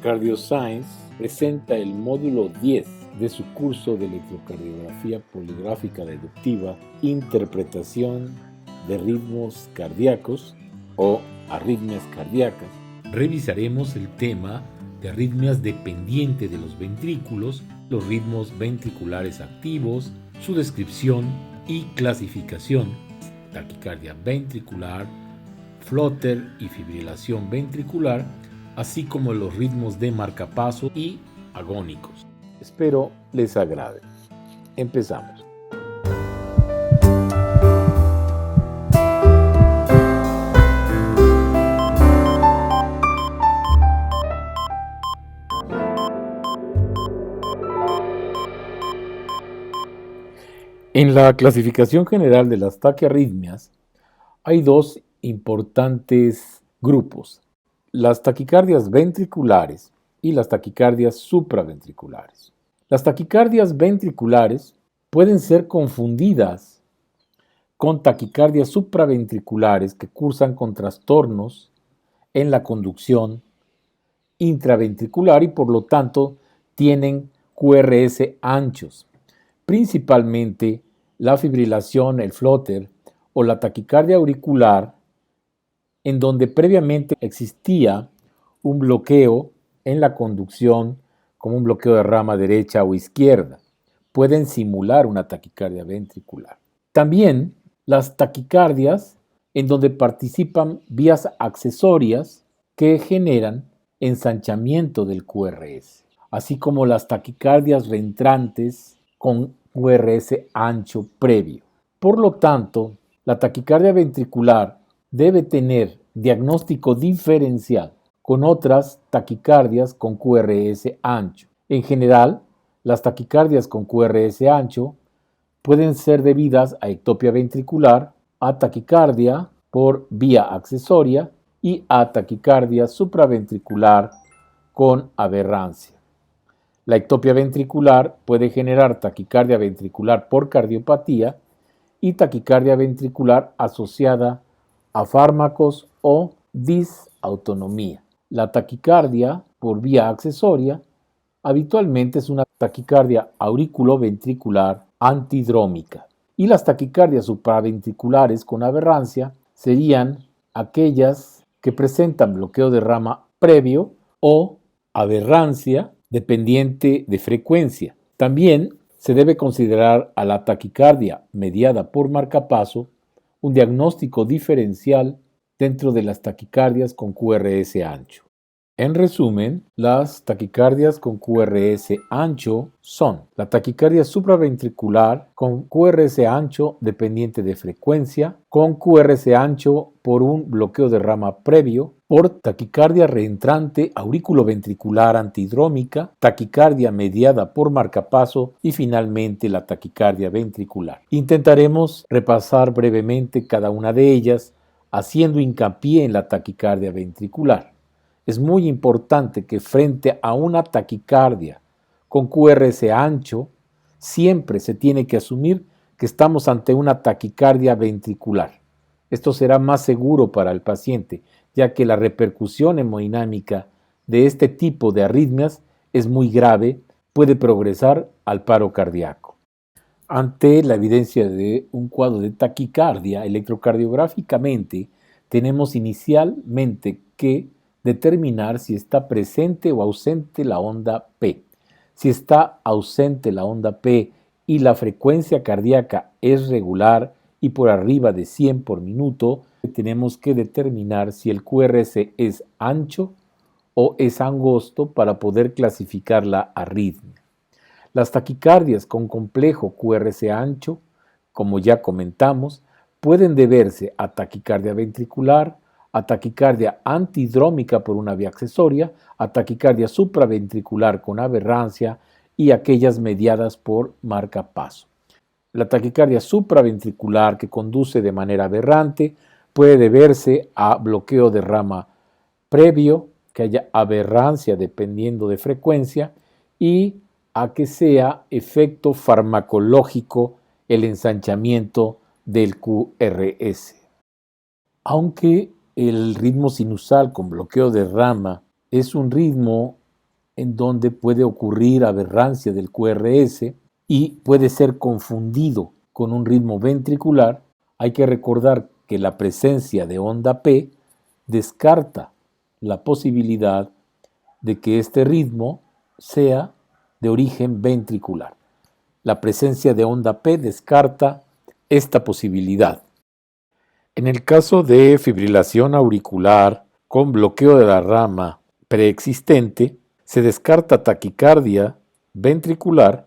CardioScience presenta el módulo 10 de su curso de electrocardiografía poligráfica deductiva, interpretación de ritmos cardíacos o arritmias cardíacas. Revisaremos el tema de arritmias dependientes de los ventrículos, los ritmos ventriculares activos, su descripción y clasificación, taquicardia ventricular, flutter y fibrilación ventricular, así como los ritmos de marcapaso y agónicos. Espero les agrade. Empezamos. En la clasificación general de las taquiarritmias hay dos importantes grupos: las taquicardias ventriculares y las taquicardias supraventriculares. Las taquicardias ventriculares pueden ser confundidas con taquicardias supraventriculares que cursan con trastornos en la conducción intraventricular y por lo tanto tienen QRS anchos, principalmente la fibrilación, el flutter o la taquicardia auricular, en donde previamente existía un bloqueo en la conducción, como un bloqueo de rama derecha o izquierda. Pueden simular una taquicardia ventricular. También las taquicardias en donde participan vías accesorias que generan ensanchamiento del QRS, así como las taquicardias reentrantes con QRS ancho previo. Por lo tanto, la taquicardia ventricular debe tener diagnóstico diferencial con otras taquicardias con QRS ancho. En general, las taquicardias con QRS ancho pueden ser debidas a ectopia ventricular, a taquicardia por vía accesoria y a taquicardia supraventricular con aberrancia. La ectopia ventricular puede generar taquicardia ventricular por cardiopatía y taquicardia ventricular asociada a fármacos o disautonomía. La taquicardia por vía accesoria habitualmente es una taquicardia auriculoventricular antidrómica. Y las taquicardias supraventriculares con aberrancia serían aquellas que presentan bloqueo de rama previo o aberrancia dependiente de frecuencia. También se debe considerar a la taquicardia mediada por marcapaso un diagnóstico diferencial dentro de las taquicardias con QRS ancho. En resumen, las taquicardias con QRS ancho son la taquicardia supraventricular con QRS ancho dependiente de frecuencia, con QRS ancho por un bloqueo de rama previo, por taquicardia reentrante auriculoventricular antidrómica, taquicardia mediada por marcapaso y finalmente la taquicardia ventricular. Intentaremos repasar brevemente cada una de ellas, haciendo hincapié en la taquicardia ventricular. Es muy importante que frente a una taquicardia con QRS ancho, siempre se tiene que asumir que estamos ante una taquicardia ventricular. Esto será más seguro para el paciente, ya que la repercusión hemodinámica de este tipo de arritmias es muy grave, puede progresar al paro cardíaco. Ante la evidencia de un cuadro de taquicardia, electrocardiográficamente tenemos inicialmente que determinar si está presente o ausente la onda P. Si está ausente la onda P y la frecuencia cardíaca es regular y por arriba de 100 por minuto, tenemos que determinar si el QRS es ancho o es angosto para poder clasificar la arritmia. Las taquicardias con complejo QRS ancho, como ya comentamos, pueden deberse a taquicardia ventricular, a taquicardia antidrómica por una vía accesoria, a taquicardia supraventricular con aberrancia y aquellas mediadas por marcapaso. La taquicardia supraventricular que conduce de manera aberrante puede deberse a bloqueo de rama previo, que haya aberrancia dependiendo de frecuencia y a que sea efecto farmacológico el ensanchamiento del QRS. Aunque el ritmo sinusal con bloqueo de rama es un ritmo en donde puede ocurrir aberrancia del QRS y puede ser confundido con un ritmo ventricular, hay que recordar que la presencia de onda P descarta la posibilidad de que este ritmo sea de origen ventricular. La presencia de onda P descarta esta posibilidad. En el caso de fibrilación auricular con bloqueo de la rama preexistente, se descarta taquicardia ventricular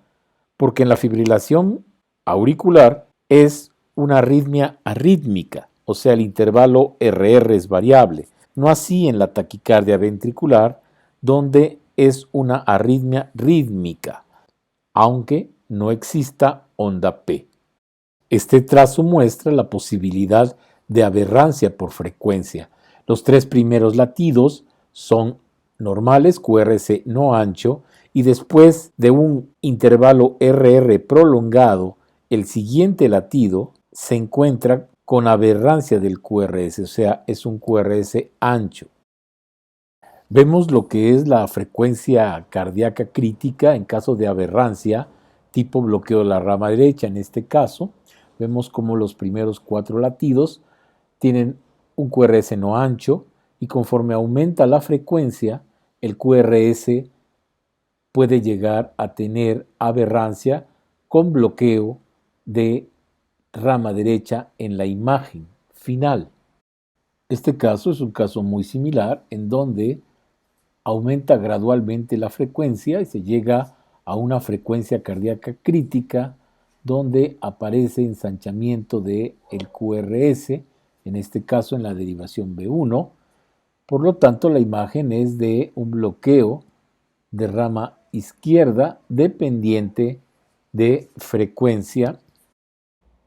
porque en la fibrilación auricular es una arritmia arrítmica, o sea, el intervalo RR es variable, no así en la taquicardia ventricular, donde es una arritmia rítmica, aunque no exista onda P. Este trazo muestra la posibilidad de aberrancia por frecuencia. Los tres primeros latidos son normales, QRS no ancho, y después de un intervalo RR prolongado, el siguiente latido se encuentra con aberrancia del QRS, o sea, es un QRS ancho. Vemos lo que es la frecuencia cardíaca crítica en caso de aberrancia, tipo bloqueo de la rama derecha. En este caso, vemos como los primeros 4 latidos tienen un QRS no ancho y conforme aumenta la frecuencia, el QRS puede llegar a tener aberrancia con bloqueo de rama derecha en la imagen final. Este caso es un caso muy similar en donde aumenta gradualmente la frecuencia y se llega a una frecuencia cardíaca crítica donde aparece ensanchamiento del QRS, en este caso en la derivación B1. Por lo tanto, la imagen es de un bloqueo de rama izquierda dependiente de frecuencia.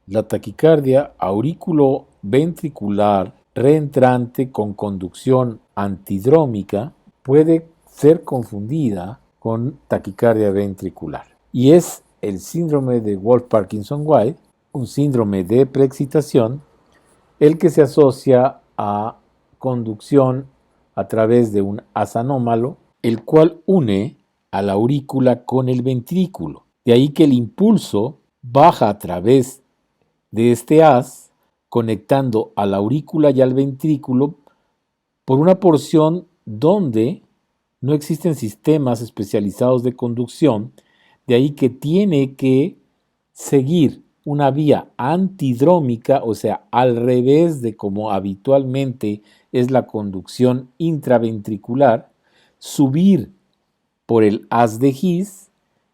La taquicardia auriculoventricular reentrante con conducción antidrómica puede ser confundida con taquicardia ventricular y es el síndrome de Wolff-Parkinson-White, un síndrome de preexcitación, el que se asocia a conducción a través de un haz anómalo, el cual une a la aurícula con el ventrículo. De ahí que el impulso baja a través de este haz, conectando a la aurícula y al ventrículo por una porción donde no existen sistemas especializados de conducción, de ahí que tiene que seguir una vía antidrómica, o sea, al revés de como habitualmente es la conducción intraventricular, subir por el haz de His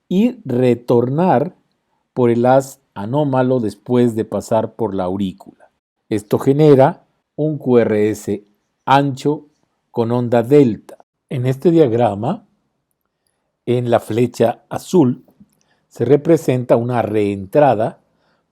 y retornar por el haz anómalo después de pasar por la aurícula. Esto genera un QRS ancho con onda delta. En este diagrama, en la flecha azul, se representa una reentrada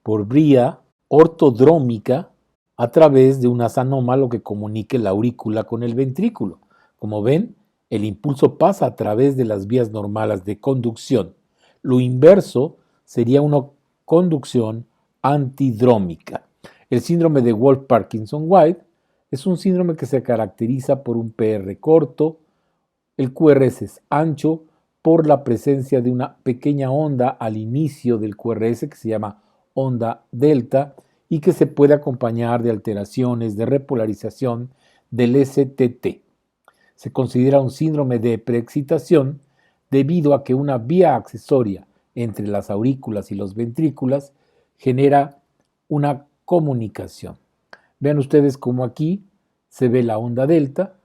por vía ortodrómica a través de un haz anómalo que comunique la aurícula con el ventrículo. Como ven, el impulso pasa a través de las vías normales de conducción. Lo inverso sería una conducción antidrómica. El síndrome de Wolff-Parkinson-White es un síndrome que se caracteriza por un PR corto, el QRS es ancho por la presencia de una pequeña onda al inicio del QRS que se llama onda delta y que se puede acompañar de alteraciones de repolarización del STT. Se considera un síndrome de preexcitación debido a que una vía accesoria entre las aurículas y los ventrículos genera una comunicación. Vean ustedes cómo aquí se ve la onda delta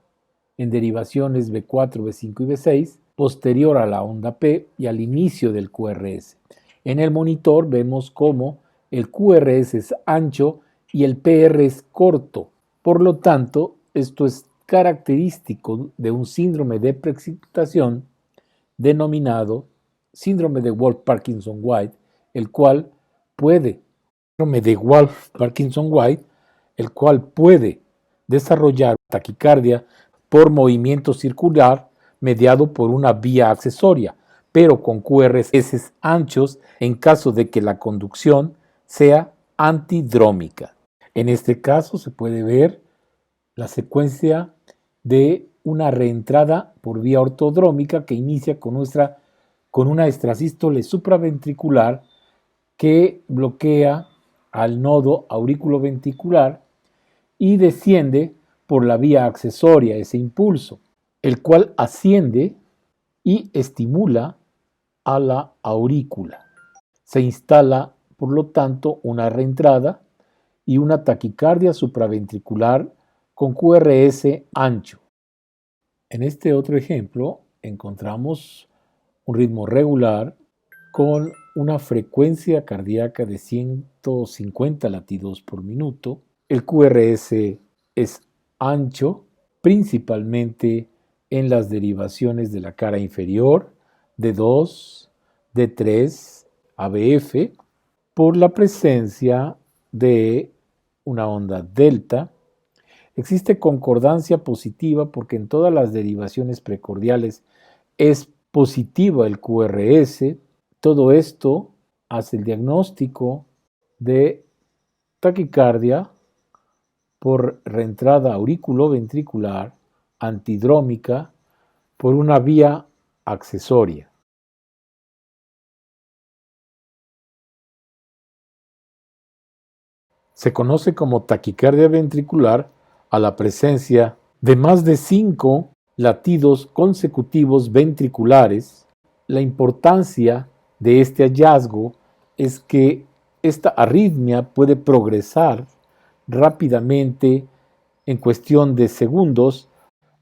en derivaciones B4, B5 y B6, posterior a la onda P y al inicio del QRS. En el monitor vemos cómo el QRS es ancho y el PR es corto. Por lo tanto, esto es característico de un síndrome de preexcitación denominado síndrome de Wolff-Parkinson-White, el cual puede desarrollar taquicardia por movimiento circular mediado por una vía accesoria, pero con QRS anchos en caso de que la conducción sea antidrómica. En este caso se puede ver la secuencia de una reentrada por vía ortodrómica que inicia con una extrasístole supraventricular que bloquea al nodo auriculoventricular y desciende por la vía accesoria ese impulso, el cual asciende y estimula a la aurícula. Se instala, por lo tanto, una reentrada y una taquicardia supraventricular con QRS ancho. En este otro ejemplo encontramos un ritmo regular con una frecuencia cardíaca de 150 latidos por minuto. El QRS es ancho, principalmente en las derivaciones de la cara inferior, D2, D3, ABF, por la presencia de una onda delta. Existe concordancia positiva porque en todas las derivaciones precordiales es positivo el QRS. Todo esto hace el diagnóstico de taquicardia por reentrada auriculoventricular antidrómica por una vía accesoria. Se conoce como taquicardia ventricular a la presencia de más de 5 latidos consecutivos ventriculares. La importancia de este hallazgo es que esta arritmia puede progresar rápidamente en cuestión de segundos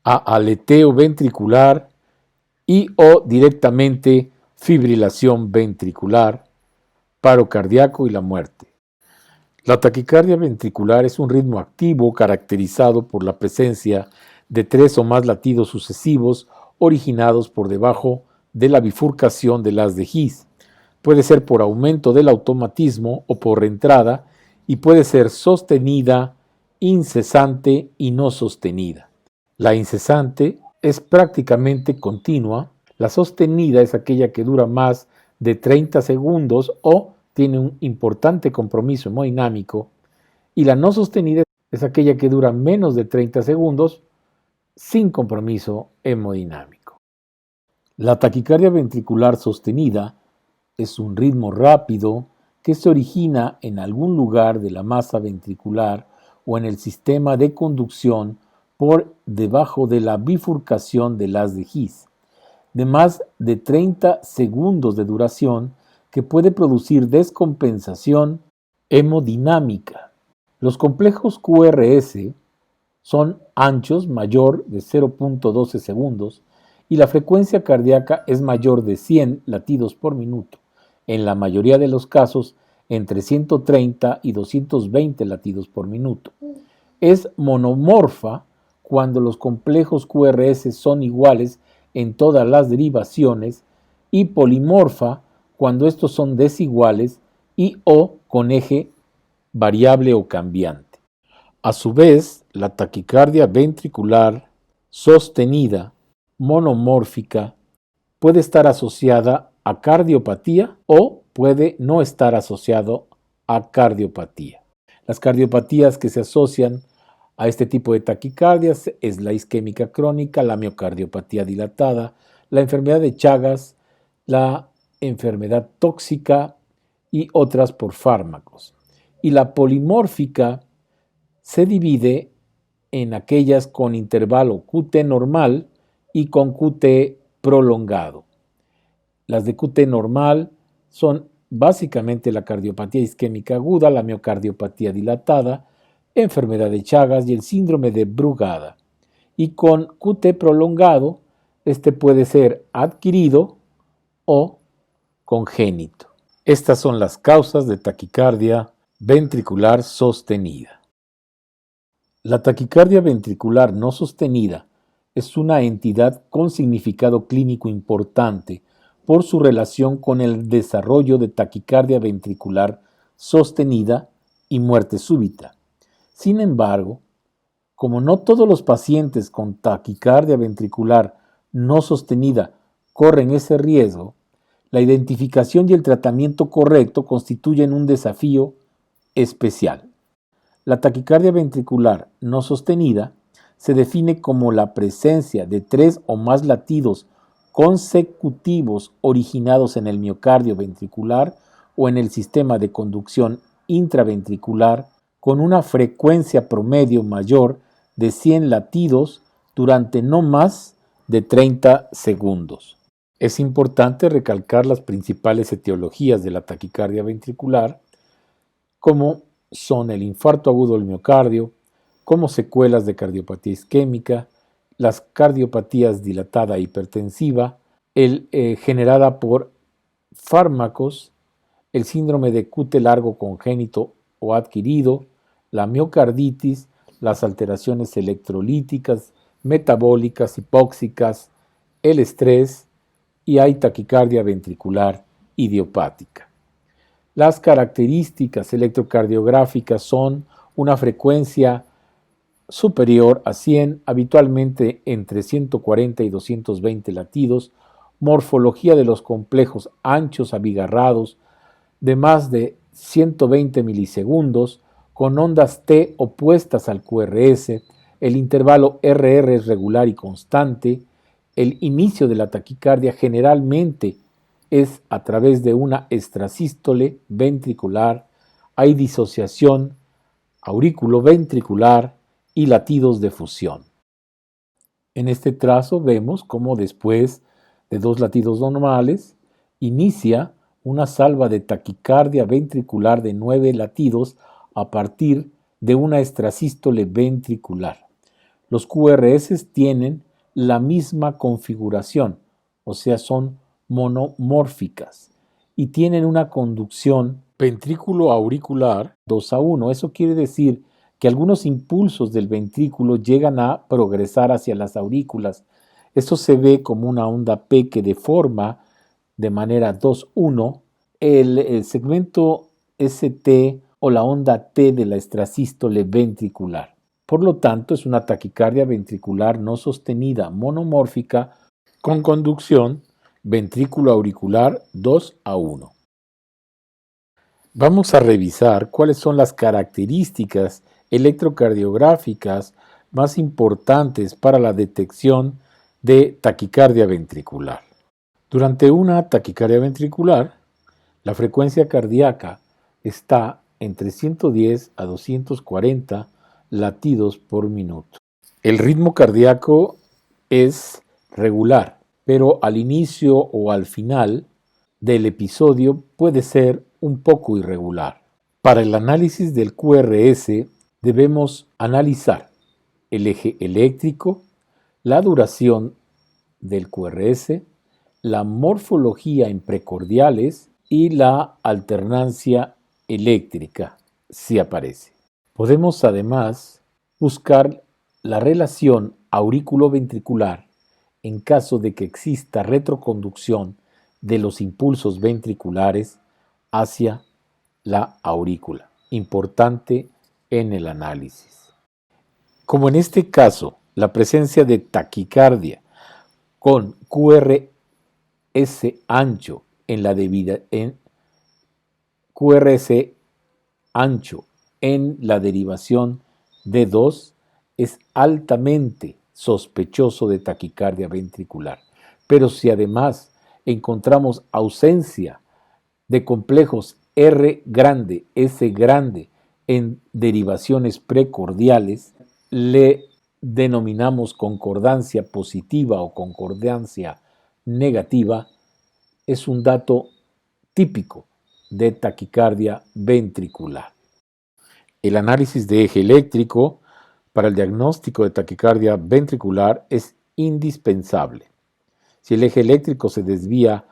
a aleteo ventricular y o directamente fibrilación ventricular, paro cardíaco y la muerte. La taquicardia ventricular es un ritmo activo caracterizado por la presencia de 3 o más latidos sucesivos originados por debajo de la bifurcación del haz de His. Puede ser por aumento del automatismo o por reentrada y puede ser sostenida, incesante y no sostenida. La incesante es prácticamente continua, la sostenida es aquella que dura más de 30 segundos o tiene un importante compromiso hemodinámico, y la no sostenida es aquella que dura menos de 30 segundos sin compromiso hemodinámico. La taquicardia ventricular sostenida es un ritmo rápido que se origina en algún lugar de la masa ventricular o en el sistema de conducción por debajo de la bifurcación del haz de His, de más de 30 segundos de duración, que puede producir descompensación hemodinámica. Los complejos QRS son anchos, mayor de 0.12 segundos, y la frecuencia cardíaca es mayor de 100 latidos por minuto, en la mayoría de los casos entre 130 y 220 latidos por minuto. Es monomorfa cuando los complejos QRS son iguales en todas las derivaciones y polimorfa cuando estos son desiguales y o con eje variable o cambiante. A su vez, la taquicardia ventricular sostenida monomórfica puede estar asociada a cardiopatía o puede no estar asociado a cardiopatía. Las cardiopatías que se asocian a este tipo de taquicardias es la isquémica crónica, la miocardiopatía dilatada, la enfermedad de Chagas, la enfermedad tóxica y otras por fármacos. Y la polimórfica se divide en aquellas con intervalo QT normal y con QT prolongado. Las de QT normal son básicamente la cardiopatía isquémica aguda, la miocardiopatía dilatada, enfermedad de Chagas y el síndrome de Brugada. Y con QT prolongado, este puede ser adquirido o congénito. Estas son las causas de taquicardia ventricular sostenida. La taquicardia ventricular no sostenida es una entidad con significado clínico importante por su relación con el desarrollo de taquicardia ventricular sostenida y muerte súbita. Sin embargo, como no todos los pacientes con taquicardia ventricular no sostenida corren ese riesgo, la identificación y el tratamiento correcto constituyen un desafío especial. La taquicardia ventricular no sostenida se define como la presencia de 3 o más latidos consecutivos originados en el miocardio ventricular o en el sistema de conducción intraventricular con una frecuencia promedio mayor de 100 latidos durante no más de 30 segundos. Es importante recalcar las principales etiologías de la taquicardia ventricular, como son el infarto agudo del miocardio, como secuelas de cardiopatía isquémica, las cardiopatías dilatada e hipertensiva, generada por fármacos, el síndrome de QT largo congénito o adquirido, la miocarditis, las alteraciones electrolíticas, metabólicas, hipóxicas, el estrés y hay taquicardia ventricular idiopática. Las características electrocardiográficas son una frecuencia superior a 100, habitualmente entre 140 y 220 latidos, morfología de los complejos anchos abigarrados de más de 120 milisegundos, con ondas T opuestas al QRS, el intervalo RR es regular y constante, el inicio de la taquicardia generalmente es a través de una extrasístole ventricular, hay disociación auriculoventricular y latidos de fusión. En este trazo vemos cómo después de 2 latidos normales inicia una salva de taquicardia ventricular de 9 latidos a partir de una extrasístole ventricular. Los QRS tienen la misma configuración, o sea, son monomórficas y tienen una conducción ventrículo auricular 2:1. Eso quiere decir que algunos impulsos del ventrículo llegan a progresar hacia las aurículas. Esto se ve como una onda P que deforma de manera 2:1 el segmento ST o la onda T de la extrasístole ventricular. Por lo tanto, es una taquicardia ventricular no sostenida monomórfica con conducción ventrículo auricular 2:1. Vamos a revisar cuáles son las características electrocardiográficas más importantes para la detección de taquicardia ventricular. Durante una taquicardia ventricular, la frecuencia cardíaca está entre 110 a 240 latidos por minuto. El ritmo cardíaco es regular, pero al inicio o al final del episodio puede ser un poco irregular. Para el análisis del QRS debemos analizar el eje eléctrico, la duración del QRS, la morfología en precordiales y la alternancia eléctrica, si aparece. Podemos además buscar la relación auriculoventricular en caso de que exista retroconducción de los impulsos ventriculares hacia la aurícula, importante en el análisis. Como en este caso, la presencia de taquicardia con QRS ancho en la QRS ancho en la derivación D2 es altamente sospechoso de taquicardia ventricular. Pero si además encontramos ausencia de complejos R grande, S grande en derivaciones precordiales, le denominamos concordancia positiva o concordancia negativa, es un dato típico de taquicardia ventricular. El análisis de eje eléctrico para el diagnóstico de taquicardia ventricular es indispensable. Si el eje eléctrico se desvía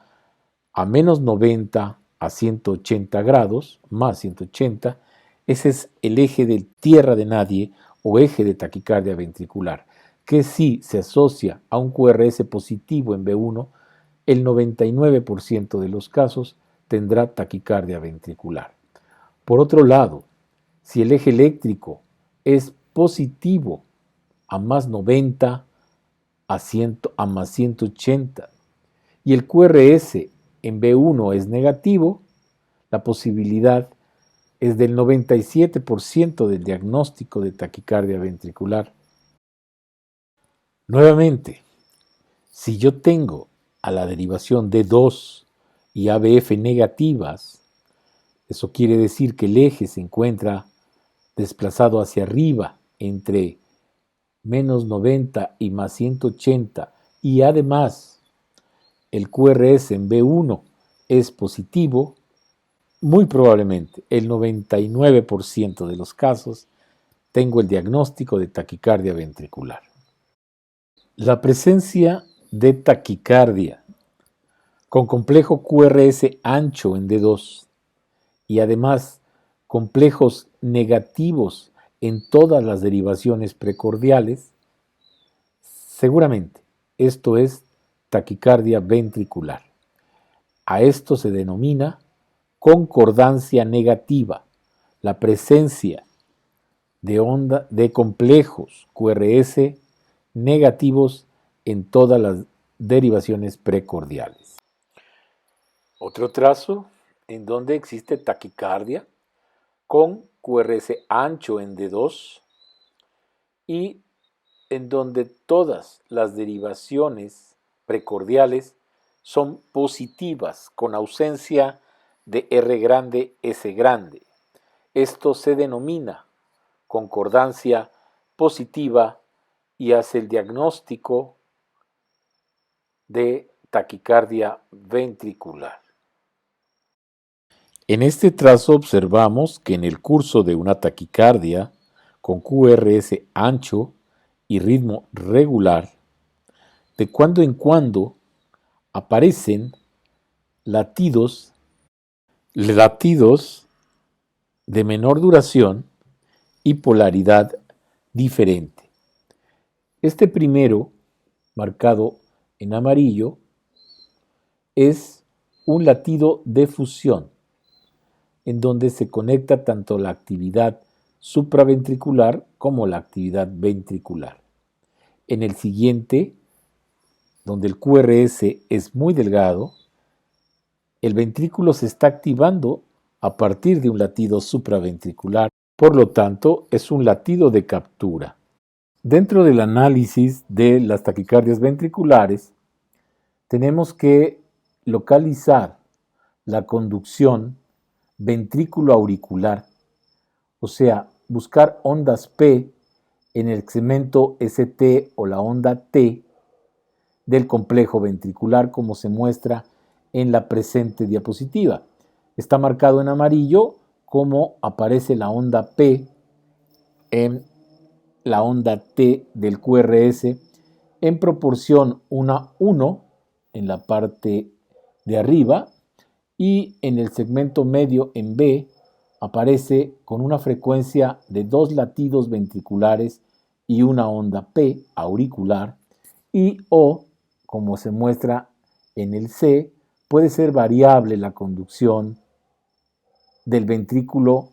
a menos 90 a 180 grados, más 180, ese es el eje de tierra de nadie o eje de taquicardia ventricular, que si se asocia a un QRS positivo en B1, el 99% de los casos tendrá taquicardia ventricular. Por otro lado, si el eje eléctrico es positivo a más 90, a más 180 y el QRS en B1 es negativo, la posibilidad es del 97% del diagnóstico de taquicardia ventricular. Nuevamente, si yo tengo a la derivación D2 y ABF negativas, eso quiere decir que el eje se encuentra desplazado hacia arriba entre menos 90 y más 180 y además el QRS en B1 es positivo, muy probablemente el 99% de los casos tengo el diagnóstico de taquicardia ventricular. La presencia de taquicardia con complejo QRS ancho en D2 y además complejos negativos en todas las derivaciones precordiales, seguramente esto es taquicardia ventricular. A esto se denomina concordancia negativa, la presencia de complejos QRS negativos en todas las derivaciones precordiales. Otro trazo en donde existe taquicardia con QRS ancho en D2 y en donde todas las derivaciones precordiales son positivas con ausencia de R grande, S grande. Esto se denomina concordancia positiva y hace el diagnóstico de taquicardia ventricular. En este trazo observamos que en el curso de una taquicardia con QRS ancho y ritmo regular, de cuando en cuando aparecen latidos de menor duración y polaridad diferente. Este primero, marcado en amarillo, es un latido de fusión, en donde se conecta tanto la actividad supraventricular como la actividad ventricular. En el siguiente, donde el QRS es muy delgado, el ventrículo se está activando a partir de un latido supraventricular, por lo tanto es un latido de captura. Dentro del análisis de las taquicardias ventriculares, tenemos que localizar la conducción ventrículo auricular, o sea, buscar ondas P en el segmento ST o la onda T del complejo ventricular, como se muestra en la presente diapositiva. Está marcado en amarillo cómo aparece la onda P en la onda T del QRS en proporción 1:1 en la parte de arriba y en el segmento medio en B aparece con una frecuencia de 2 latidos ventriculares y una onda P auricular y O, como se muestra en el C, puede ser variable la conducción del ventrículo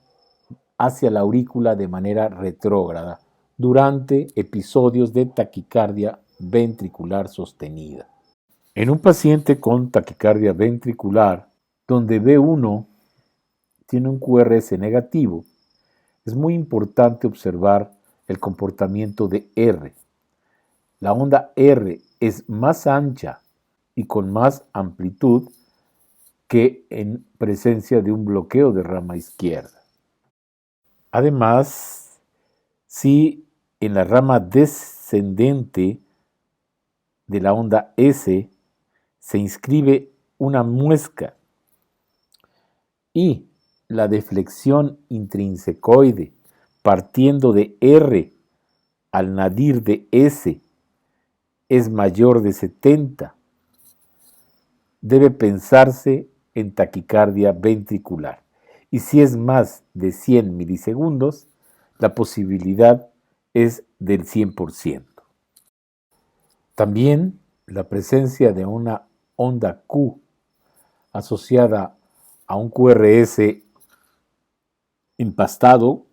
hacia la aurícula de manera retrógrada durante episodios de taquicardia ventricular sostenida. En un paciente con taquicardia ventricular, donde B1 tiene un QRS negativo, es muy importante observar el comportamiento de R. La onda R es más ancha y con más amplitud que en presencia de un bloqueo de rama izquierda. Además, si en la rama descendente de la onda S se inscribe una muesca y la deflexión intrínsecoide partiendo de R al nadir de S es mayor de 70, debe pensarse en taquicardia ventricular. Y si es más de 100 milisegundos, la posibilidad es del 100%. También la presencia de una onda Q asociada a un QRS empastado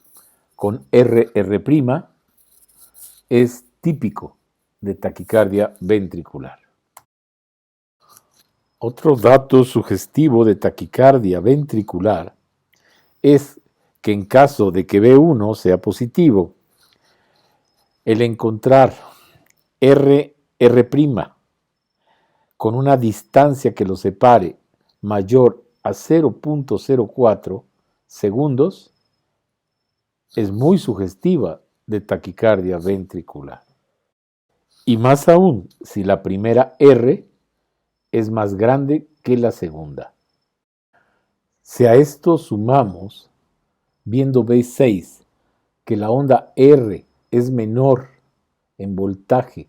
con RR' es típico de taquicardia ventricular. Otro dato sugestivo de taquicardia ventricular es que en caso de que B1 sea positivo, el encontrar R', con una distancia que lo separe mayor a 0.04 segundos, es muy sugestiva de taquicardia ventricular. Y más aún, si la primera R es más grande que la segunda. Si a esto sumamos, viendo B6, que la onda R es menor en voltaje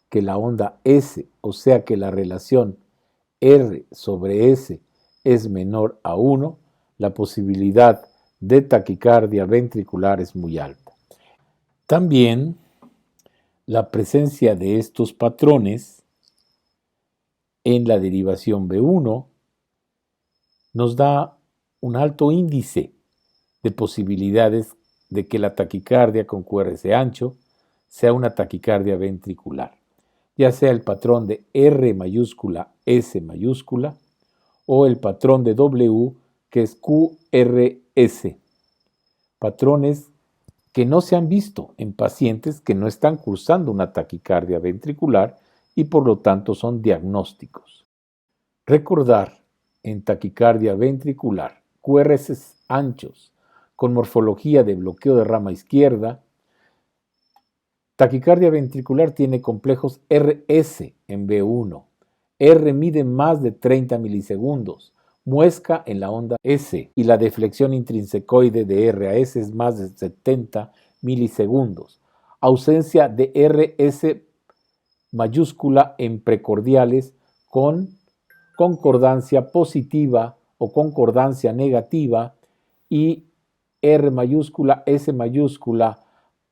que la onda S, o sea que la relación R sobre S es menor a 1, la posibilidad de taquicardia ventricular es muy alta. También la presencia de estos patrones en la derivación B1 nos da un alto índice de posibilidades de que la taquicardia con QRS ancho sea una taquicardia ventricular, ya sea el patrón de R mayúscula, S mayúscula, o el patrón de W, que es QRS. Patrones que no se han visto en pacientes que no están cursando una taquicardia ventricular y por lo tanto son diagnósticos. Recordar en taquicardia ventricular, QRS anchos con morfología de bloqueo de rama izquierda. Taquicardia ventricular tiene complejos RS en B1. R mide más de 30 milisegundos, muesca en la onda S y la deflexión intrinsecoide de R a S es más de 70 milisegundos. Ausencia de RS mayúscula en precordiales con concordancia positiva o concordancia negativa y R mayúscula, S mayúscula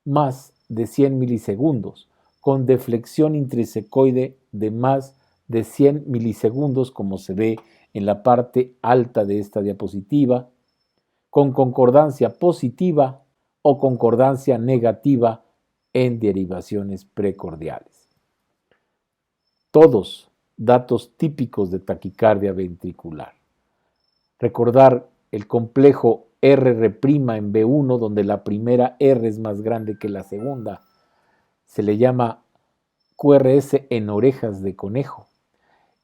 más de 100 milisegundos, con deflexión intrinsecoide de más de 100 milisegundos, como se ve en la parte alta de esta diapositiva, con concordancia positiva o concordancia negativa en derivaciones precordiales. Todos datos típicos de taquicardia ventricular. Recordar el complejo R' en B1, donde la primera R es más grande que la segunda, se le llama QRS en orejas de conejo,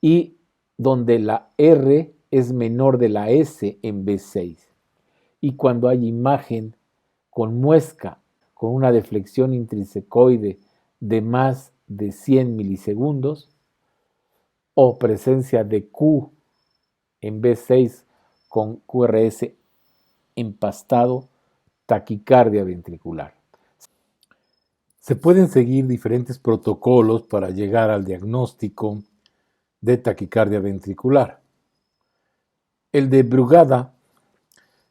y donde la R es menor de la S en B6. Y cuando hay imagen con muesca, con una deflexión intrinsecoide de más de 100 milisegundos, o presencia de Q en B6 con QRS empastado, taquicardia ventricular. Se pueden seguir diferentes protocolos para llegar al diagnóstico de taquicardia ventricular. El de Brugada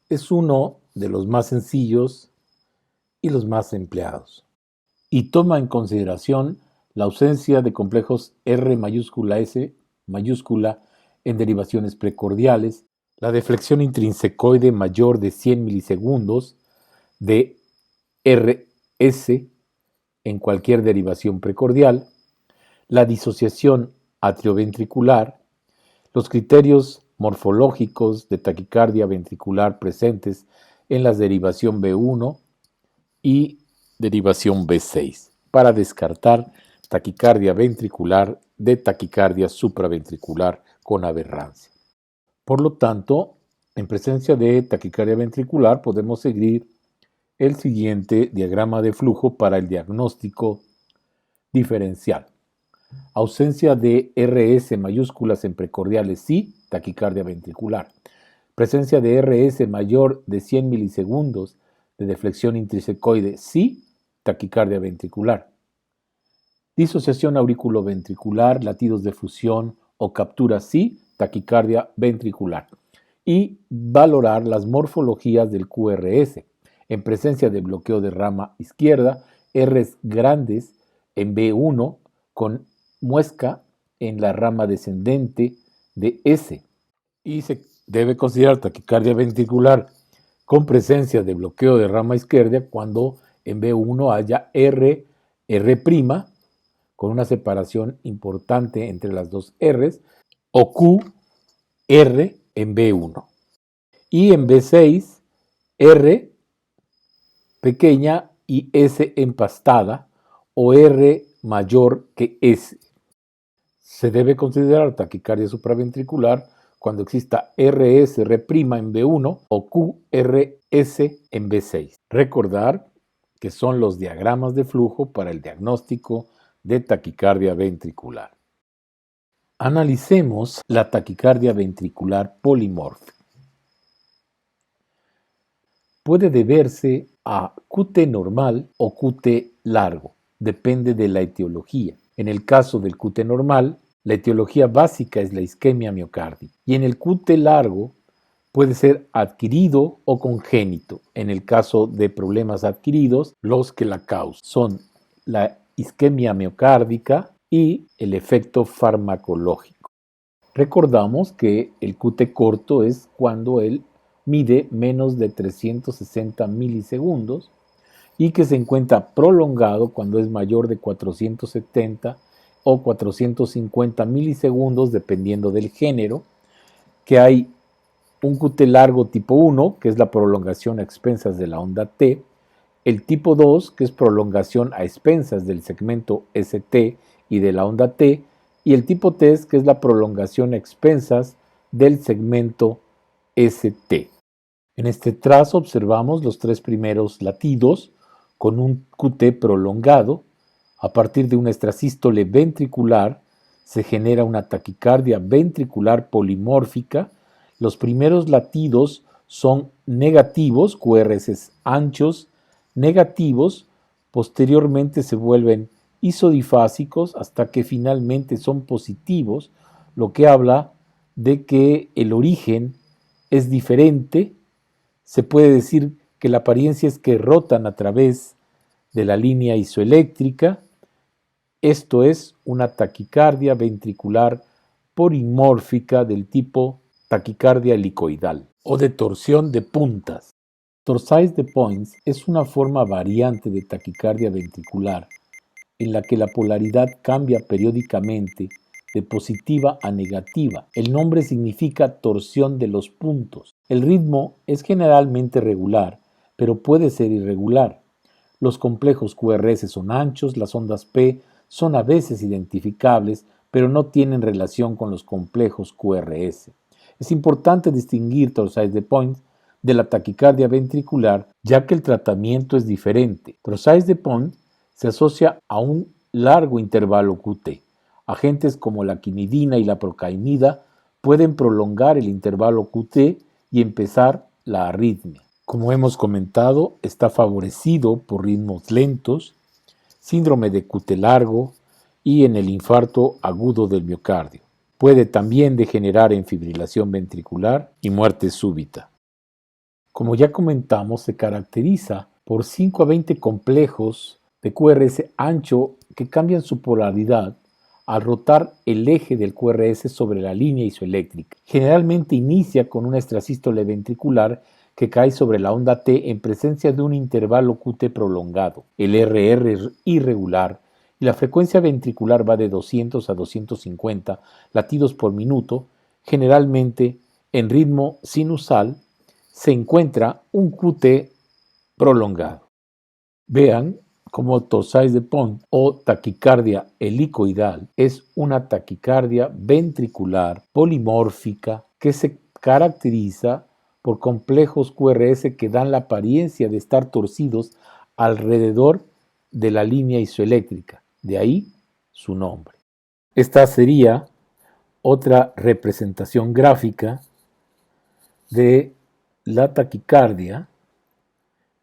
es uno de los más sencillos y los más empleados, y toma en consideración la ausencia de complejos R mayúscula S mayúscula en derivaciones precordiales, la deflexión intrinsecoide mayor de 100 milisegundos de RS en cualquier derivación precordial, la disociación atrioventricular, los criterios morfológicos de taquicardia ventricular presentes en la derivación B1 y derivación B6 para descartar taquicardia ventricular de taquicardia supraventricular con aberrancia. Por lo tanto, en presencia de taquicardia ventricular podemos seguir el siguiente diagrama de flujo para el diagnóstico diferencial. Ausencia de RS mayúsculas en precordiales sí, taquicardia ventricular. Presencia de RS mayor de 100 milisegundos de deflexión intrinsecoide sí, taquicardia ventricular. Disociación auriculoventricular, latidos de fusión o captura sí, taquicardia ventricular. Y valorar las morfologías del QRS. En presencia de bloqueo de rama izquierda, Rs grandes en B1 con muesca en la rama descendente de S. Y se debe considerar taquicardia ventricular con presencia de bloqueo de rama izquierda cuando en B1 haya R' con una separación importante entre las dos Rs, o Q, R en B1. Y en B6, R pequeña y S empastada, o R mayor que S. Se debe considerar taquicardia supraventricular cuando exista RS' en B1 o QRS en B6. Recordar que son los diagramas de flujo para el diagnóstico de taquicardia ventricular. Analicemos la taquicardia ventricular polimórfica. Puede deberse a QT normal o QT largo, depende de la etiología. En el caso del QT normal, la etiología básica es la isquemia miocárdica y en el QT largo puede ser adquirido o congénito. En el caso de problemas adquiridos, los que la causan son la isquemia miocárdica y el efecto farmacológico. Recordamos que el QT corto es cuando él mide menos de 360 milisegundos y que se encuentra prolongado cuando es mayor de 470 o 450 milisegundos dependiendo del género, que hay un QT largo tipo 1, que es la prolongación a expensas de la onda T, el tipo 2, que es prolongación a expensas del segmento ST y de la onda T, y el tipo 3, que es la prolongación a expensas del segmento ST. En este trazo observamos los tres primeros latidos con un QT prolongado. A partir de una extrasístole ventricular se genera una taquicardia ventricular polimórfica. Los primeros latidos son negativos, QRS anchos, negativos, posteriormente se vuelven isodifásicos hasta que finalmente son positivos, lo que habla de que el origen es diferente. Se puede decir que la apariencia es que rotan a través de la línea isoeléctrica. Esto es una taquicardia ventricular polimórfica del tipo taquicardia helicoidal o de torsión de puntas. Torsades de Points es una forma variante de taquicardia ventricular en la que la polaridad cambia periódicamente de positiva a negativa. El nombre significa torsión de los puntos. El ritmo es generalmente regular, pero puede ser irregular. Los complejos QRS son anchos, las ondas P son a veces identificables, pero no tienen relación con los complejos QRS. Es importante distinguir torsades de Points de la taquicardia ventricular, ya que el tratamiento es diferente. Torsades de Points se asocia a un largo intervalo QT. Agentes como la quinidina y la procainida pueden prolongar el intervalo QT y empezar la arritmia. Como hemos comentado, está favorecido por ritmos lentos, síndrome de QT largo y en el infarto agudo del miocardio. Puede también degenerar en fibrilación ventricular y muerte súbita. Como ya comentamos, se caracteriza por 5 a 20 complejos de QRS ancho que cambian su polaridad al rotar el eje del QRS sobre la línea isoeléctrica. Generalmente inicia con una extrasístole ventricular que cae sobre la onda T en presencia de un intervalo QT prolongado. El RR es irregular y la frecuencia ventricular va de 200 a 250 latidos por minuto. Generalmente en ritmo sinusal se encuentra un QT prolongado. Vean cómo torsades de Points o taquicardia helicoidal es una taquicardia ventricular polimórfica que se caracteriza por complejos QRS que dan la apariencia de estar torcidos alrededor de la línea isoeléctrica, de ahí su nombre. Esta sería otra representación gráfica de la taquicardia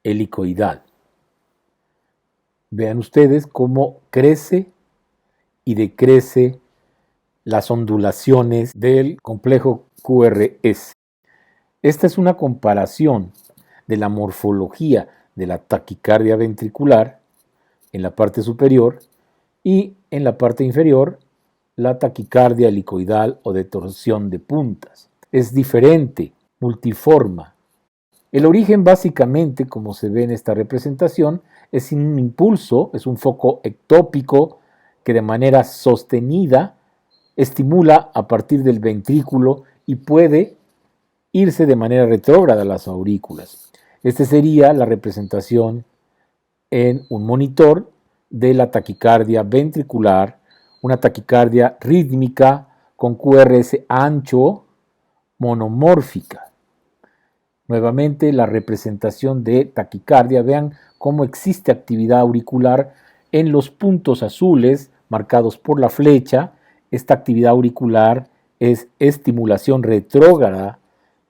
helicoidal. Vean ustedes cómo crece y decrece las ondulaciones del complejo QRS. Esta es una comparación de la morfología de la taquicardia ventricular en la parte superior y en la parte inferior la taquicardia helicoidal o de torsión de puntas. Es diferente, multiforma. El origen básicamente, como se ve en esta representación, es un impulso, es un foco ectópico que de manera sostenida estimula a partir del ventrículo y puede irse de manera retrógrada a las aurículas. Esta sería la representación en un monitor de la taquicardia ventricular, una taquicardia rítmica con QRS ancho, monomórfica. Nuevamente la representación de taquicardia, vean cómo existe actividad auricular en los puntos azules marcados por la flecha. Esta actividad auricular es estimulación retrógrada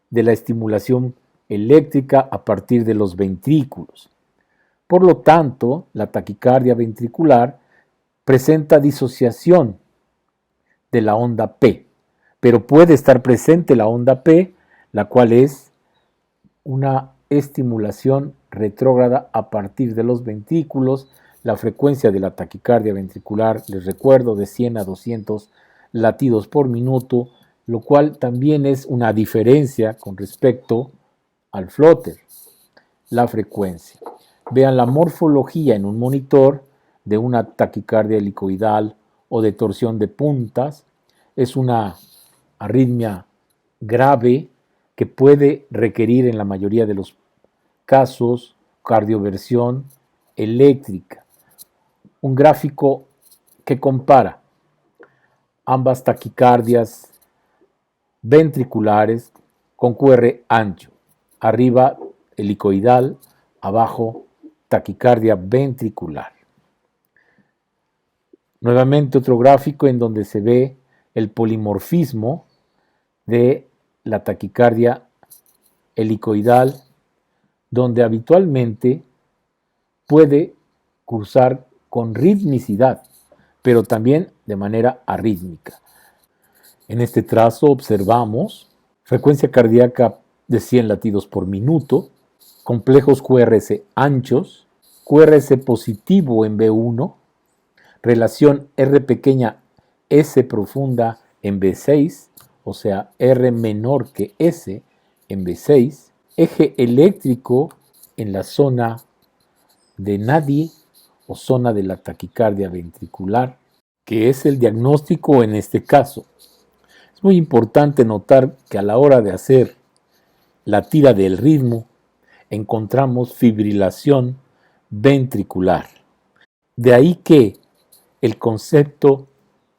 de la estimulación eléctrica a partir de los ventrículos. Por lo tanto, la taquicardia ventricular presenta disociación de la onda P, pero puede estar presente la onda P, la cual es una estimulación retrógrada a partir de los ventrículos. La frecuencia de la taquicardia ventricular, les recuerdo, de 100 a 200 latidos por minuto, lo cual también es una diferencia con respecto al flóter, la frecuencia. Vean la morfología en un monitor de una taquicardia helicoidal o de torsión de puntas. Es una arritmia grave que puede requerir en la mayoría de los casos cardioversión eléctrica. Un gráfico que compara ambas taquicardias ventriculares con QR ancho. Arriba helicoidal, abajo taquicardia ventricular. Nuevamente otro gráfico en donde se ve el polimorfismo de la taquicardia helicoidal, donde habitualmente puede cursar con ritmicidad, pero también de manera arrítmica. En este trazo observamos frecuencia cardíaca de 100 latidos por minuto, complejos QRS anchos, QRS positivo en B1, relación R pequeña S profunda en B6, o sea, R menor que S en B6, eje eléctrico en la zona de nadie o zona de la taquicardia ventricular, que es el diagnóstico en este caso. Es muy importante notar que a la hora de hacer la tira del ritmo encontramos fibrilación ventricular. De ahí que el concepto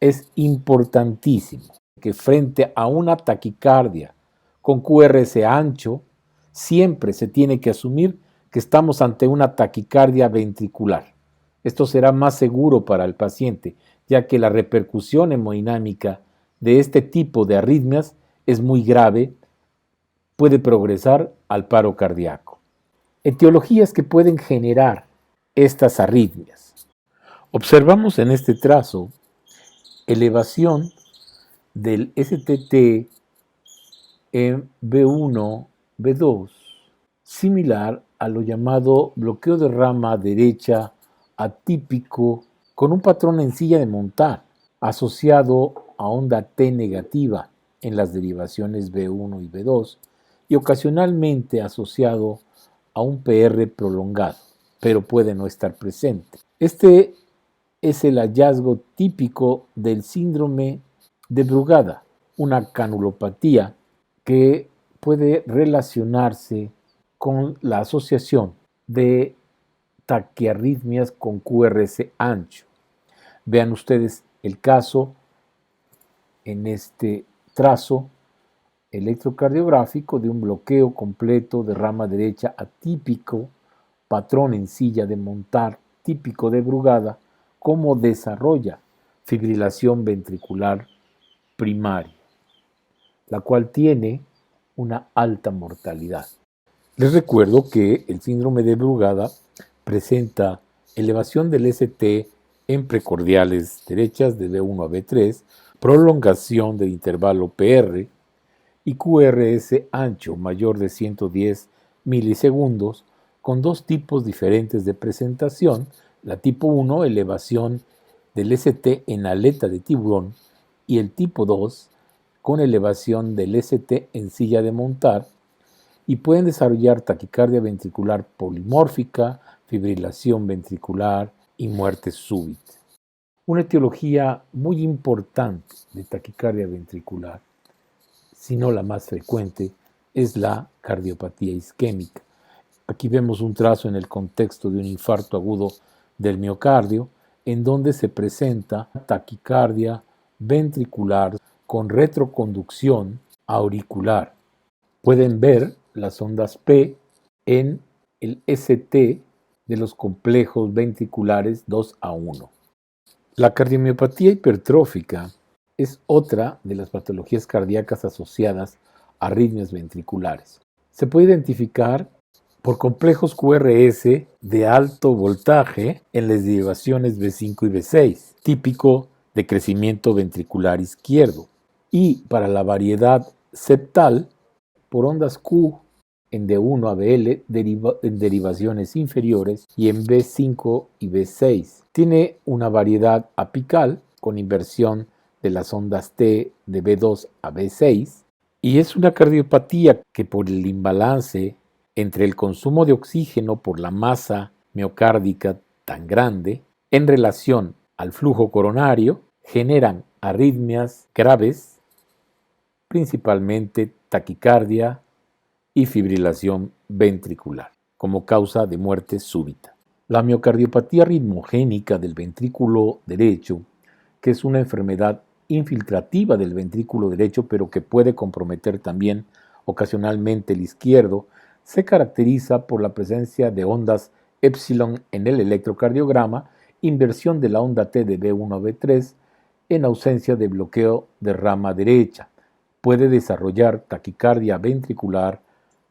es importantísimo, que frente a una taquicardia con QRS ancho, siempre se tiene que asumir que estamos ante una taquicardia ventricular. Esto será más seguro para el paciente, ya que la repercusión hemodinámica de este tipo de arritmias es muy grave, puede progresar al paro cardíaco. Etiologías que pueden generar estas arritmias. Observamos en este trazo elevación del STT en B1, B2, similar a lo llamado bloqueo de rama derecha atípico con un patrón en silla de montar, asociado a onda T negativa en las derivaciones B1 y B2 y ocasionalmente asociado a un PR prolongado, pero puede no estar presente. Este es el hallazgo típico del síndrome de Brugada, una canulopatía que puede relacionarse con la asociación de taquiarritmias con QRS ancho. Vean ustedes el caso en este trazo electrocardiográfico de un bloqueo completo de rama derecha atípico, patrón en silla de montar típico de Brugada, cómo desarrolla fibrilación ventricular primaria, la cual tiene una alta mortalidad. Les recuerdo que el síndrome de Brugada presenta elevación del ST en precordiales derechas de B1 a B3, prolongación del intervalo PR y QRS ancho mayor de 110 milisegundos con dos tipos diferentes de presentación. La tipo 1, elevación del ST en aleta de tiburón, y el tipo 2, con elevación del ST en silla de montar, y pueden desarrollar taquicardia ventricular polimórfica, fibrilación ventricular y muerte súbita. Una etiología muy importante de taquicardia ventricular, si no la más frecuente, es la cardiopatía isquémica. Aquí vemos un trazo en el contexto de un infarto agudo del miocardio, en donde se presenta taquicardia ventricular con retroconducción auricular. Pueden ver las ondas P en el ST de los complejos ventriculares 2A1. La cardiomiopatía hipertrófica es otra de las patologías cardíacas asociadas a arritmias ventriculares. Se puede identificar por complejos QRS de alto voltaje en las derivaciones B5 y B6, típico de crecimiento ventricular izquierdo, y para la variedad septal por ondas Q en D1 a BL en derivaciones inferiores y en B5 y B6. Tiene una variedad apical con inversión de las ondas T de B2 a B6 y es una cardiopatía que por el imbalance entre el consumo de oxígeno por la masa miocárdica tan grande en relación al flujo coronario generan arritmias graves, principalmente taquicardia y fibrilación ventricular, como causa de muerte súbita. La miocardiopatía ritmogénica del ventrículo derecho, que es una enfermedad infiltrativa del ventrículo derecho, pero que puede comprometer también ocasionalmente el izquierdo, se caracteriza por la presencia de ondas epsilon en el electrocardiograma, inversión de la onda T de B1 a B3, en ausencia de bloqueo de rama derecha. Puede desarrollar taquicardia ventricular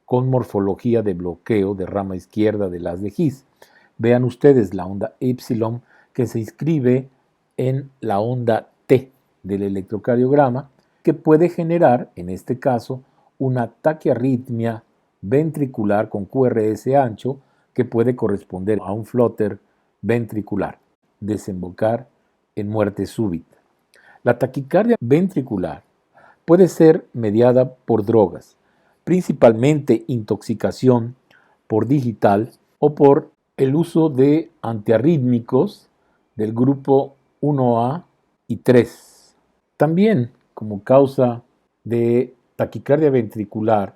con morfología de bloqueo de rama izquierda de las de His. Vean ustedes la onda epsilon que se inscribe en la onda T del electrocardiograma, que puede generar, en este caso, una taquiarritmia ventricular con QRS ancho que puede corresponder a un flutter ventricular, desembocar en muerte súbita. La taquicardia ventricular puede ser mediada por drogas, principalmente intoxicación por digital o por el uso de antiarrítmicos del grupo 1A y 3. También como causa de taquicardia ventricular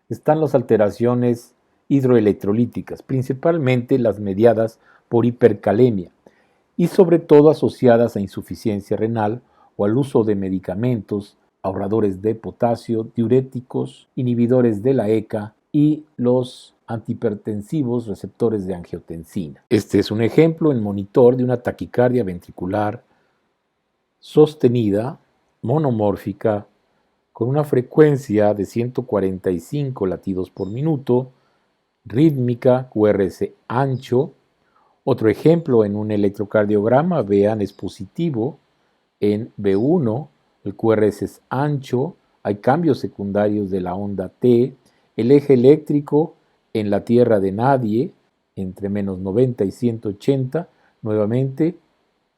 están las alteraciones hidroelectrolíticas, principalmente las mediadas por hipercalemia y sobre todo asociadas a insuficiencia renal o al uso de medicamentos ahorradores de potasio, diuréticos, inhibidores de la ECA y los antihipertensivos receptores de angiotensina. Este es un ejemplo en monitor de una taquicardia ventricular sostenida, monomórfica, con una frecuencia de 145 latidos por minuto, rítmica, QRS ancho. Otro ejemplo en un electrocardiograma, vean, es positivo en B1, el QRS es ancho, hay cambios secundarios de la onda T, el eje eléctrico en la tierra de nadie, entre menos 90 y 180, nuevamente,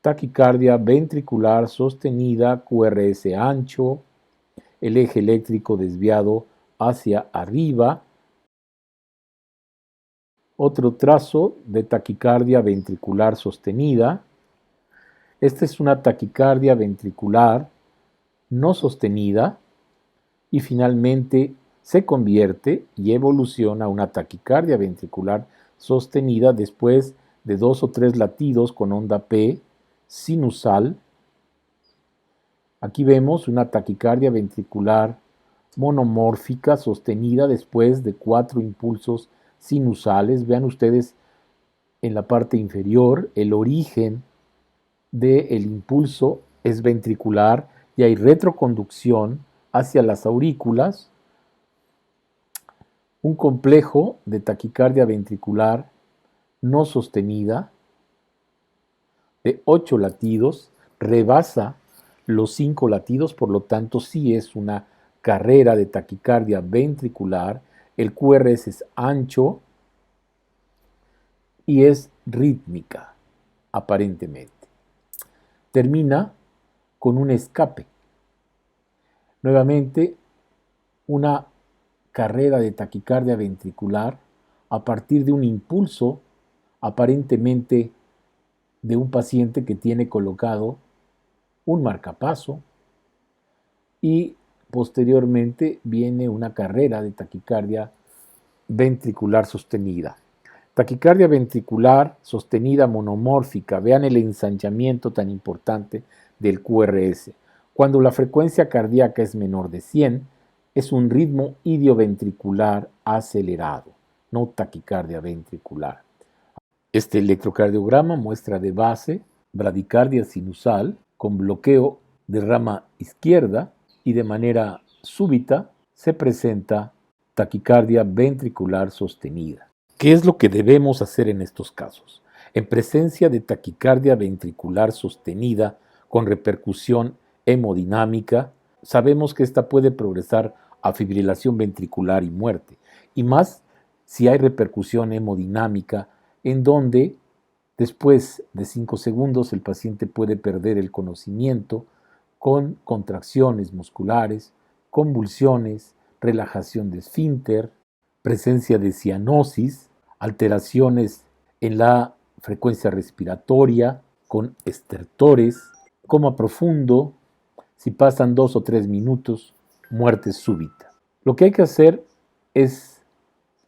taquicardia ventricular sostenida, QRS ancho, el eje eléctrico desviado hacia arriba. Otro trazo de taquicardia ventricular sostenida. Esta es una taquicardia ventricular no sostenida y finalmente se convierte y evoluciona a una taquicardia ventricular sostenida después de 2 o 3 latidos con onda P sinusal. Aquí vemos una taquicardia ventricular monomórfica sostenida después de 4 impulsos sinusales. Vean ustedes en la parte inferior el origen del impulso es ventricular y hay retroconducción hacia las aurículas, un complejo de taquicardia ventricular no sostenida de 8 latidos, rebasa los 5 latidos, por lo tanto sí es una carrera de taquicardia ventricular, el QRS es ancho y es rítmica, aparentemente. Termina con un escape. Nuevamente, una carrera de taquicardia ventricular a partir de un impulso aparentemente de un paciente que tiene colocado un marcapaso y posteriormente viene una carrera de taquicardia ventricular sostenida. Taquicardia ventricular sostenida monomórfica. Vean el ensanchamiento tan importante del QRS. Cuando la frecuencia cardíaca es menor de 100, es un ritmo idioventricular acelerado, no taquicardia ventricular. Este electrocardiograma muestra de base bradicardia sinusal con bloqueo de rama izquierda y de manera súbita se presenta taquicardia ventricular sostenida. ¿Qué es lo que debemos hacer en estos casos? En presencia de taquicardia ventricular sostenida con repercusión hemodinámica, sabemos que esta puede progresar a fibrilación ventricular y muerte, y más si hay repercusión hemodinámica en donde después de 5 segundos el paciente puede perder el conocimiento con contracciones musculares, convulsiones, relajación de esfínter, presencia de cianosis, alteraciones en la frecuencia respiratoria, con estertores, coma profundo, si pasan 2 o 3 minutos, muerte súbita. Lo que hay que hacer es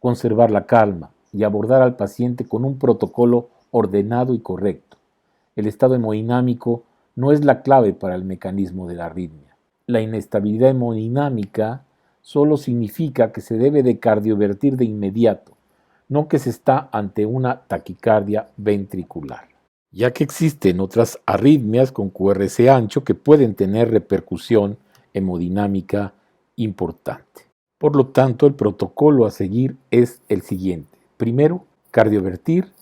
conservar la calma y abordar al paciente con un protocolo ordenado y correcto. El estado hemodinámico no es la clave para el mecanismo de la arritmia. La inestabilidad hemodinámica solo significa que se debe de cardiovertir de inmediato, no que se está ante una taquicardia ventricular, ya que existen otras arritmias con QRS ancho que pueden tener repercusión hemodinámica importante. Por lo tanto, el protocolo a seguir es el siguiente. Primero, cardiovertir,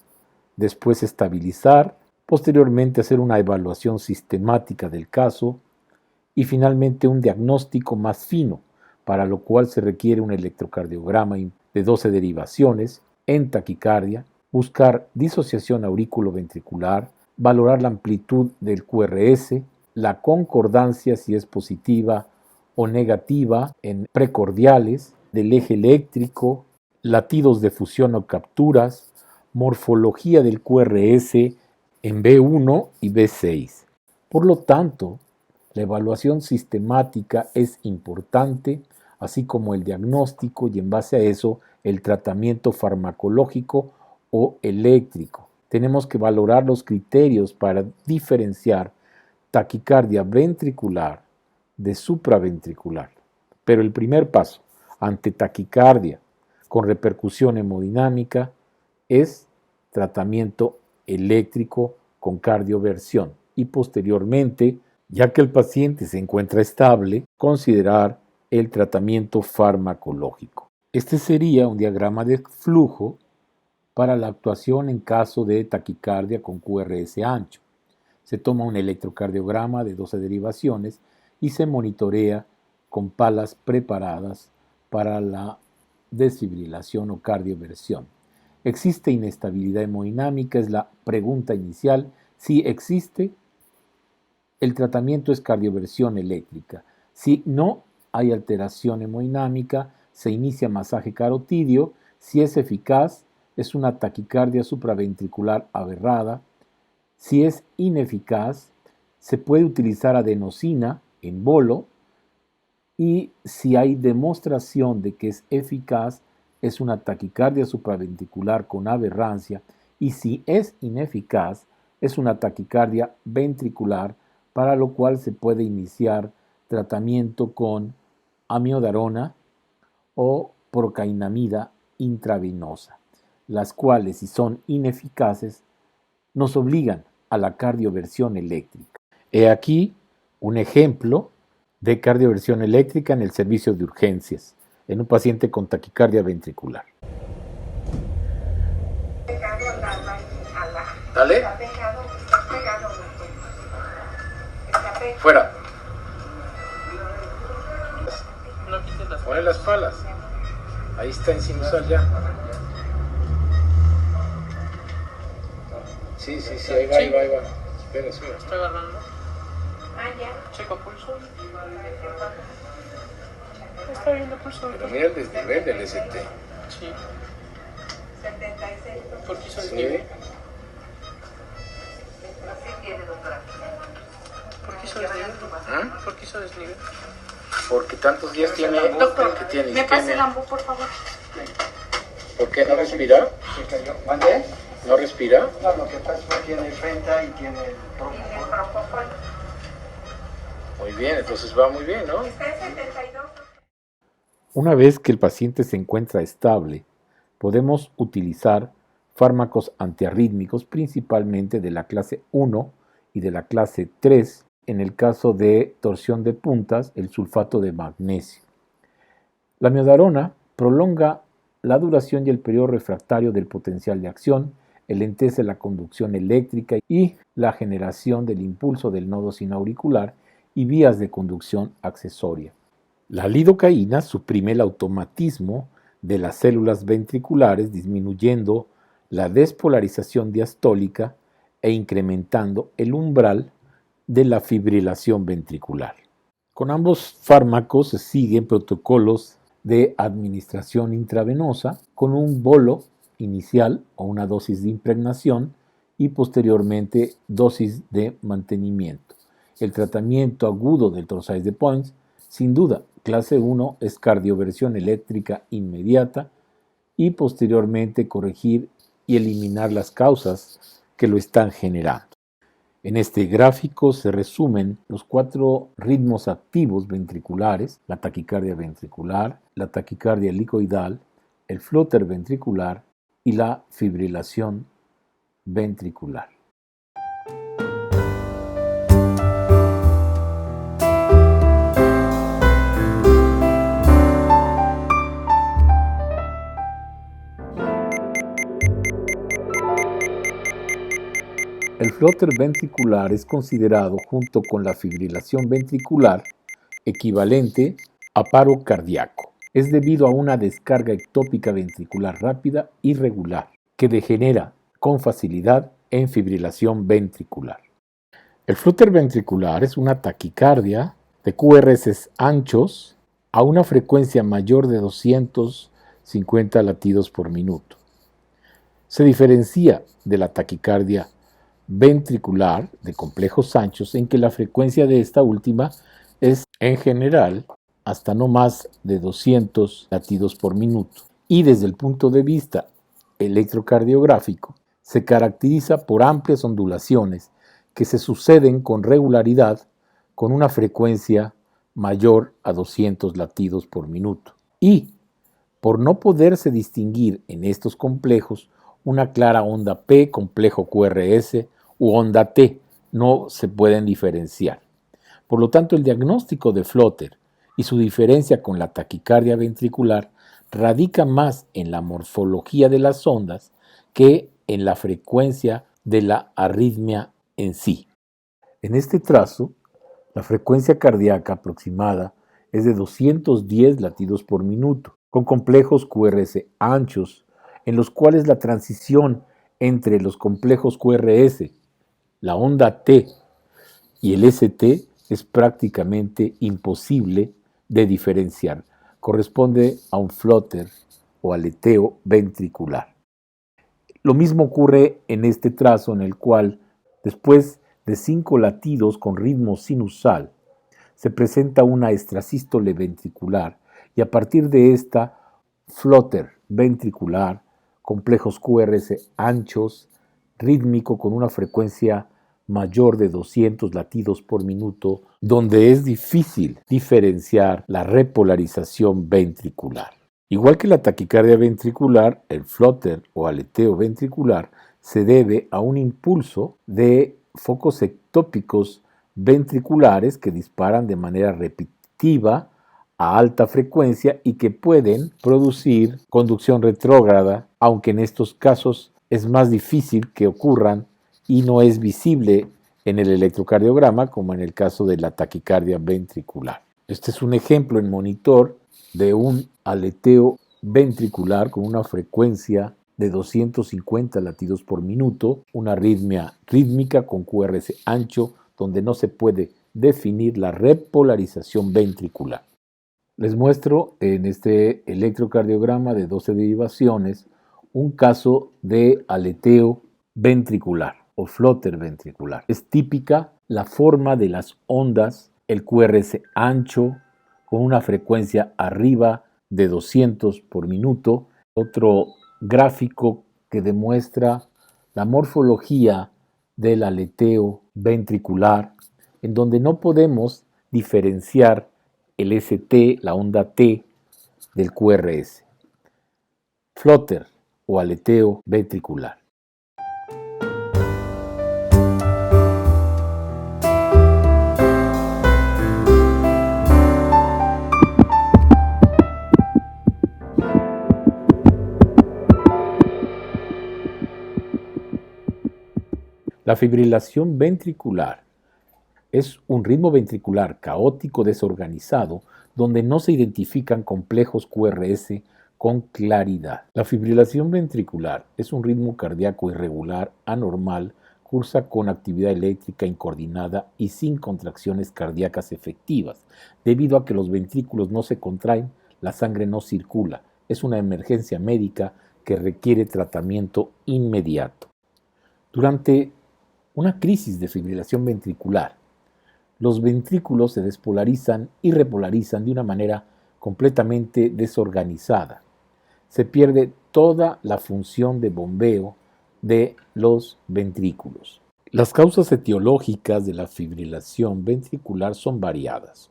después estabilizar, posteriormente hacer una evaluación sistemática del caso y finalmente un diagnóstico más fino, para lo cual se requiere un electrocardiograma de 12 derivaciones en taquicardia, buscar disociación auriculoventricular, valorar la amplitud del QRS, la concordancia si es positiva o negativa en precordiales, del eje eléctrico, latidos de fusión o capturas, morfología del QRS en B1 y B6. Por lo tanto, la evaluación sistemática es importante, así como el diagnóstico y en base a eso el tratamiento farmacológico o eléctrico. Tenemos que valorar los criterios para diferenciar taquicardia ventricular de supraventricular. Pero el primer paso ante taquicardia con repercusión hemodinámica es tratamiento eléctrico con cardioversión y posteriormente, ya que el paciente se encuentra estable, considerar el tratamiento farmacológico. Este sería un diagrama de flujo para la actuación en caso de taquicardia con QRS ancho. Se toma un electrocardiograma de 12 derivaciones y se monitorea con palas preparadas para la desfibrilación o cardioversión. ¿Existe inestabilidad hemodinámica? Es la pregunta inicial. Si existe, el tratamiento es cardioversión eléctrica. Si no hay alteración hemodinámica, se inicia masaje carotidio. Si es eficaz, es una taquicardia supraventricular aberrada. Si es ineficaz, se puede utilizar adenosina en bolo. Y si hay demostración de que es eficaz, es una taquicardia supraventricular con aberrancia. Y si es ineficaz, es una taquicardia ventricular, para lo cual se puede iniciar tratamiento con amiodarona o procainamida intravenosa, las cuales, si son ineficaces, nos obligan a la cardioversión eléctrica. He aquí un ejemplo de cardioversión eléctrica en el servicio de urgencias, en un paciente con taquicardia ventricular. Dale. Fuera. Pone las palas. Ahí está en sinusal ya. Sí, ahí va. Espera. Está agarrando. Ah, ya. Checa pulso. Está viendo pulso. Pero mira el desnivel del ST. Sí. 76. ¿Por qué hizo desnivel? Así tiene, doctora. ¿Por qué hizo desnivel? ¿Ah? ¿Por qué hizo desnivel? Porque tantos días tiene, Doctor, que tiene ¿me pasa el isquemia. ambu, por favor? ¿Por qué no respira? cayó. ¿Mandé? ¿No respira? No, lo que pasa es que tiene frente y tiene el Tiene propofol. propofol. Muy bien, entonces va muy bien, ¿no? Está en 72. Una vez que el paciente se encuentra estable, podemos utilizar fármacos antiarrítmicos, principalmente de la clase 1 y de la clase 3, en el caso de torsión de puntas, el sulfato de magnesio. La miodarona prolonga la duración y el periodo refractario del potencial de acción, enlentece la conducción eléctrica y la generación del impulso del nodo sinauricular y vías de conducción accesoria. La lidocaína suprime el automatismo de las células ventriculares, disminuyendo la despolarización diastólica e incrementando el umbral de la fibrilación ventricular. Con ambos fármacos se siguen protocolos de administración intravenosa con un bolo inicial o una dosis de impregnación y posteriormente dosis de mantenimiento. El tratamiento agudo del Torsades de Pointes, sin duda, clase 1 es cardioversión eléctrica inmediata y posteriormente corregir y eliminar las causas que lo están generando. En este gráfico se resumen los 4 ritmos activos ventriculares: la taquicardia ventricular, la taquicardia helicoidal, el flúter ventricular y la fibrilación ventricular. El flúter ventricular es considerado, junto con la fibrilación ventricular, equivalente a paro cardíaco. Es debido a una descarga ectópica ventricular rápida y regular, que degenera con facilidad en fibrilación ventricular. El flúter ventricular es una taquicardia de QRS anchos a una frecuencia mayor de 250 latidos por minuto. Se diferencia de la taquicardia ventricular de complejos anchos en que la frecuencia de esta última es en general hasta no más de 200 latidos por minuto, y desde el punto de vista electrocardiográfico se caracteriza por amplias ondulaciones que se suceden con regularidad con una frecuencia mayor a 200 latidos por minuto, y por no poderse distinguir en estos complejos una clara onda P, complejo QRS u onda T, no se pueden diferenciar. Por lo tanto, el diagnóstico de flúter y su diferencia con la taquicardia ventricular radica más en la morfología de las ondas que en la frecuencia de la arritmia en sí. En este trazo, la frecuencia cardíaca aproximada es de 210 latidos por minuto, con complejos QRS anchos, en los cuales la transición entre los complejos QRS, la onda T y el ST es prácticamente imposible de diferenciar. Corresponde a un flúter o aleteo ventricular. Lo mismo ocurre en este trazo, en el cual, después de 5 latidos con ritmo sinusal, se presenta una extrasístole ventricular y a partir de esta, flúter ventricular, complejos QRS anchos, rítmico con una frecuencia mayor de 200 latidos por minuto, donde es difícil diferenciar la repolarización ventricular. Igual que la taquicardia ventricular, el flúter o aleteo ventricular se debe a un impulso de focos ectópicos ventriculares que disparan de manera repetitiva a alta frecuencia y que pueden producir conducción retrógrada, aunque en estos casos es más difícil que ocurran y no es visible en el electrocardiograma como en el caso de la taquicardia ventricular. Este es un ejemplo en monitor de un aleteo ventricular con una frecuencia de 250 latidos por minuto, una arritmia rítmica con QRS ancho donde no se puede definir la repolarización ventricular. Les muestro en este electrocardiograma de 12 derivaciones un caso de aleteo ventricular o flúter ventricular. Es típica la forma de las ondas, el QRS ancho con una frecuencia arriba de 200 por minuto. Otro gráfico que demuestra la morfología del aleteo ventricular, en donde no podemos diferenciar el ST, la onda T, del QRS. Flutter o aleteo ventricular. La fibrilación ventricular es un ritmo ventricular caótico desorganizado donde no se identifican complejos QRS con claridad. La fibrilación ventricular es un ritmo cardíaco irregular, anormal, cursa con actividad eléctrica incoordinada y sin contracciones cardíacas efectivas. Debido a que los ventrículos no se contraen, la sangre no circula. Es una emergencia médica que requiere tratamiento inmediato. Durante una crisis de fibrilación ventricular, los ventrículos se despolarizan y repolarizan de una manera completamente desorganizada. Se pierde toda la función de bombeo de los ventrículos. Las causas etiológicas de la fibrilación ventricular son variadas.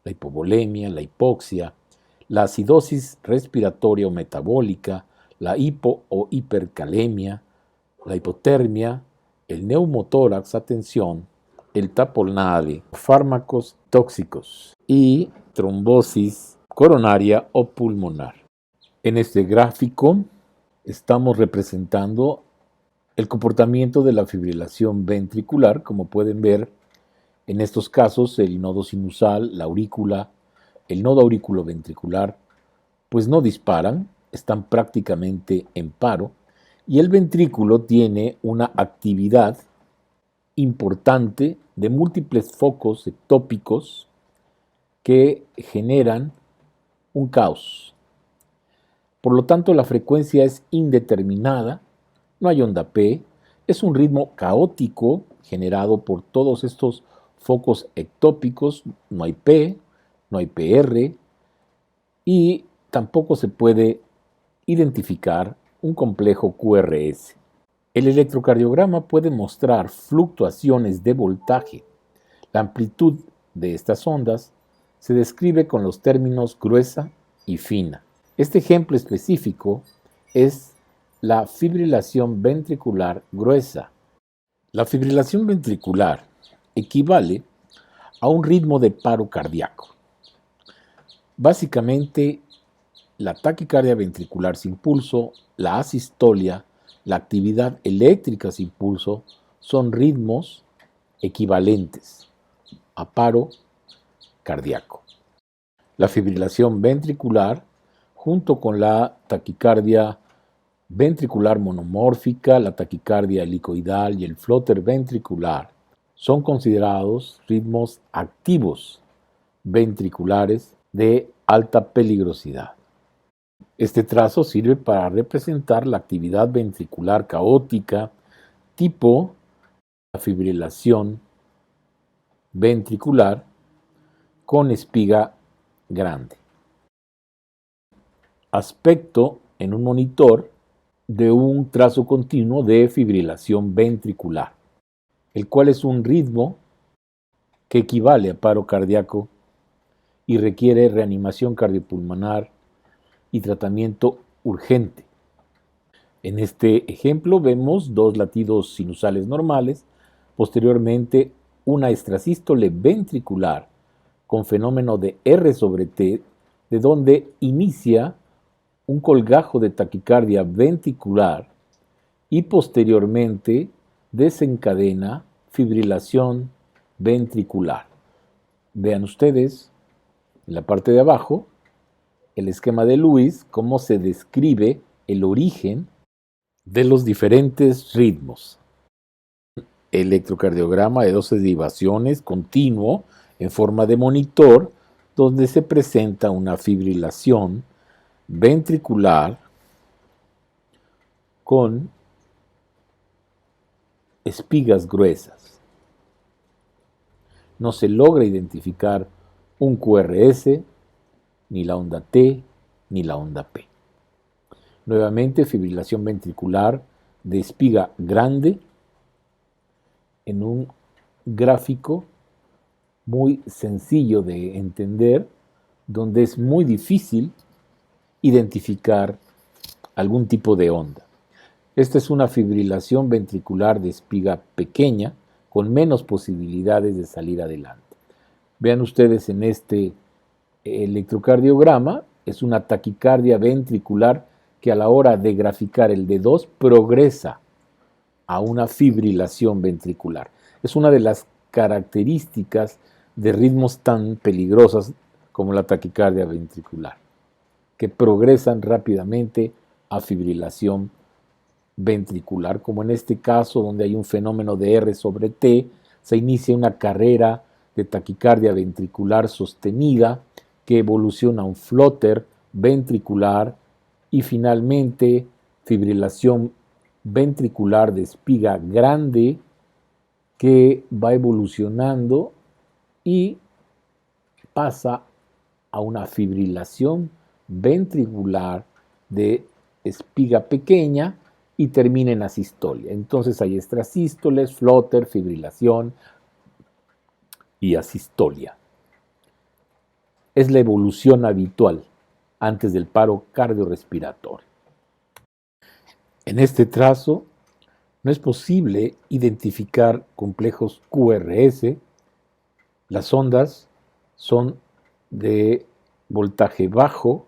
La hipovolemia, la hipoxia, la acidosis respiratoria o metabólica, la hipo o hipercalemia, la hipotermia, el neumotórax, atención, el taponade, fármacos tóxicos y trombosis coronaria o pulmonar. En este gráfico estamos representando el comportamiento de la fibrilación ventricular. Como pueden ver, en estos casos el nodo sinusal, la aurícula, el nodo auriculoventricular, pues no disparan, están prácticamente en paro, y el ventrículo tiene una actividad importante de múltiples focos ectópicos que generan un caos. Por lo tanto, la frecuencia es indeterminada, no hay onda P, es un ritmo caótico generado por todos estos focos ectópicos, no hay P, no hay PR y tampoco se puede identificar un complejo QRS. El electrocardiograma puede mostrar fluctuaciones de voltaje. La amplitud de estas ondas se describe con los términos gruesa y fina. Este ejemplo específico es la fibrilación ventricular gruesa. La fibrilación ventricular equivale a un ritmo de paro cardíaco. Básicamente, la taquicardia ventricular sin pulso, la asistolia, la actividad eléctrica sin pulso son ritmos equivalentes a paro cardíaco. La fibrilación ventricular, junto con la taquicardia ventricular monomórfica, la taquicardia helicoidal y el flutter ventricular, son considerados ritmos activos ventriculares de alta peligrosidad. Este trazo sirve para representar la actividad ventricular caótica tipo la fibrilación ventricular con espiga grande. Aspecto en un monitor de un trazo continuo de fibrilación ventricular, el cual es un ritmo que equivale a paro cardíaco y requiere reanimación cardiopulmonar y tratamiento urgente. En este ejemplo vemos dos latidos sinusales normales, posteriormente una extrasístole ventricular con fenómeno de R sobre T, de donde inicia un colgajo de taquicardia ventricular y posteriormente desencadena fibrilación ventricular. Vean ustedes en la parte de abajo el esquema de Lewis, cómo se describe el origen de los diferentes ritmos. Electrocardiograma de 12 derivaciones continuo en forma de monitor, donde se presenta una fibrilación ventricular con espigas gruesas. No se logra identificar un QRS, ni la onda T, ni la onda P. Nuevamente, fibrilación ventricular de espiga grande en un gráfico muy sencillo de entender, donde es muy difícil identificar algún tipo de onda. Esta es una fibrilación ventricular de espiga pequeña con menos posibilidades de salir adelante. Vean ustedes en este electrocardiograma, es una taquicardia ventricular que a la hora de graficar el D2 progresa a una fibrilación ventricular. Es una de las características de ritmos tan peligrosas como la taquicardia ventricular, que progresan rápidamente a fibrilación ventricular, como en este caso donde hay un fenómeno de R sobre T, se inicia una carrera de taquicardia ventricular sostenida que evoluciona a un flutter ventricular y finalmente fibrilación ventricular de espiga grande que va evolucionando y pasa a una fibrilación ventricular de espiga pequeña y termina en asistolia. Entonces hay extrasístoles, flutter, fibrilación y asistolia. Es la evolución habitual antes del paro cardiorrespiratorio. En este trazo no es posible identificar complejos QRS. Las ondas son de voltaje bajo.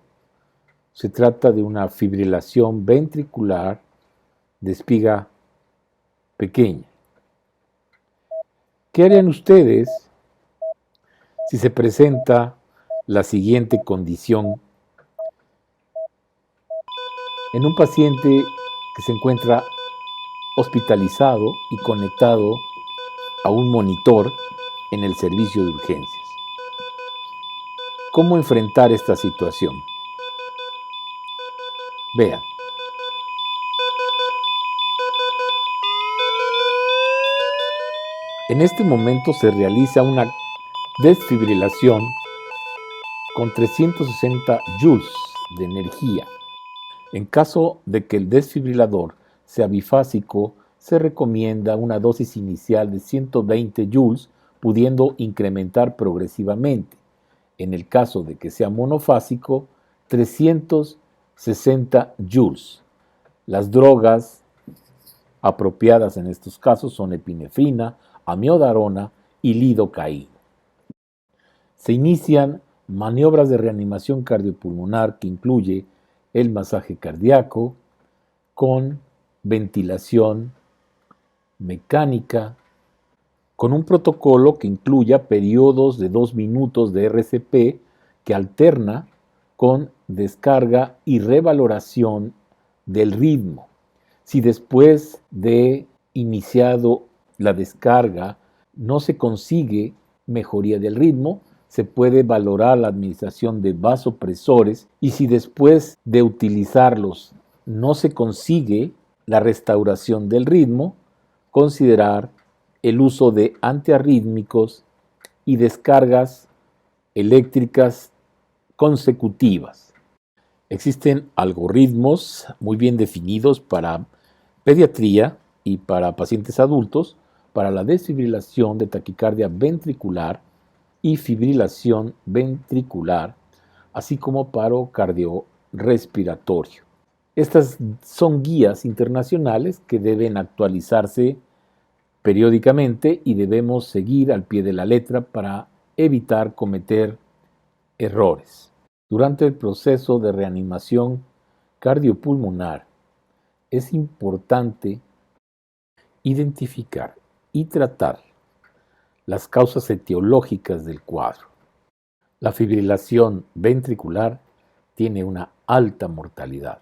Se trata de una fibrilación ventricular de espiga pequeña. ¿Qué harían ustedes si se presenta la siguiente condición en un paciente que se encuentra hospitalizado y conectado a un monitor en el servicio de urgencias? ¿Cómo enfrentar esta situación? Vean. En este momento se realiza una desfibrilación con 360 joules de energía. En caso de que el desfibrilador sea bifásico, se recomienda una dosis inicial de 120 joules, pudiendo incrementar progresivamente. En el caso de que sea monofásico, 360 joules. Las drogas apropiadas en estos casos son epinefrina, amiodarona y lidocaína. Se inician maniobras de reanimación cardiopulmonar que incluye el masaje cardíaco con ventilación mecánica, con un protocolo que incluya periodos de 2 minutos de RCP que alterna con descarga y revaloración del ritmo. Si después de iniciado la descarga no se consigue mejoría del ritmo, se puede valorar la administración de vasopresores y si después de utilizarlos no se consigue la restauración del ritmo, considerar el uso de antiarrítmicos y descargas eléctricas consecutivas. Existen algoritmos muy bien definidos para pediatría y para pacientes adultos para la desfibrilación de taquicardia ventricular y fibrilación ventricular, así como paro cardiorrespiratorio. Estas son guías internacionales que deben actualizarse periódicamente y debemos seguir al pie de la letra para evitar cometer errores. Durante el proceso de reanimación cardiopulmonar es importante identificar y tratar las causas etiológicas del cuadro. La fibrilación ventricular tiene una alta mortalidad.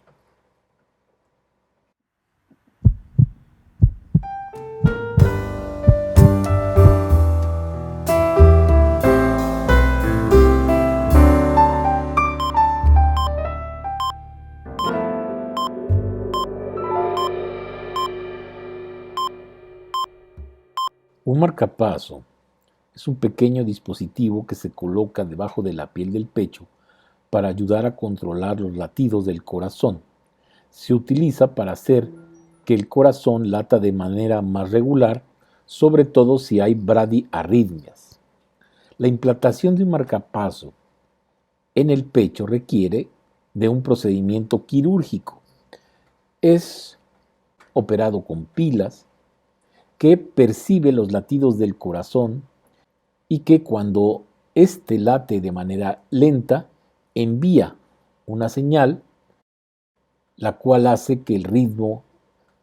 Un marcapaso es un pequeño dispositivo que se coloca debajo de la piel del pecho para ayudar a controlar los latidos del corazón. se utiliza para hacer que el corazón lata de manera más regular, sobre todo si hay bradiarritmias. La implantación de un marcapaso en el pecho requiere de un procedimiento quirúrgico. Es operado con pilas que percibe los latidos del corazón y que cuando éste late de manera lenta envía una señal la cual hace que el ritmo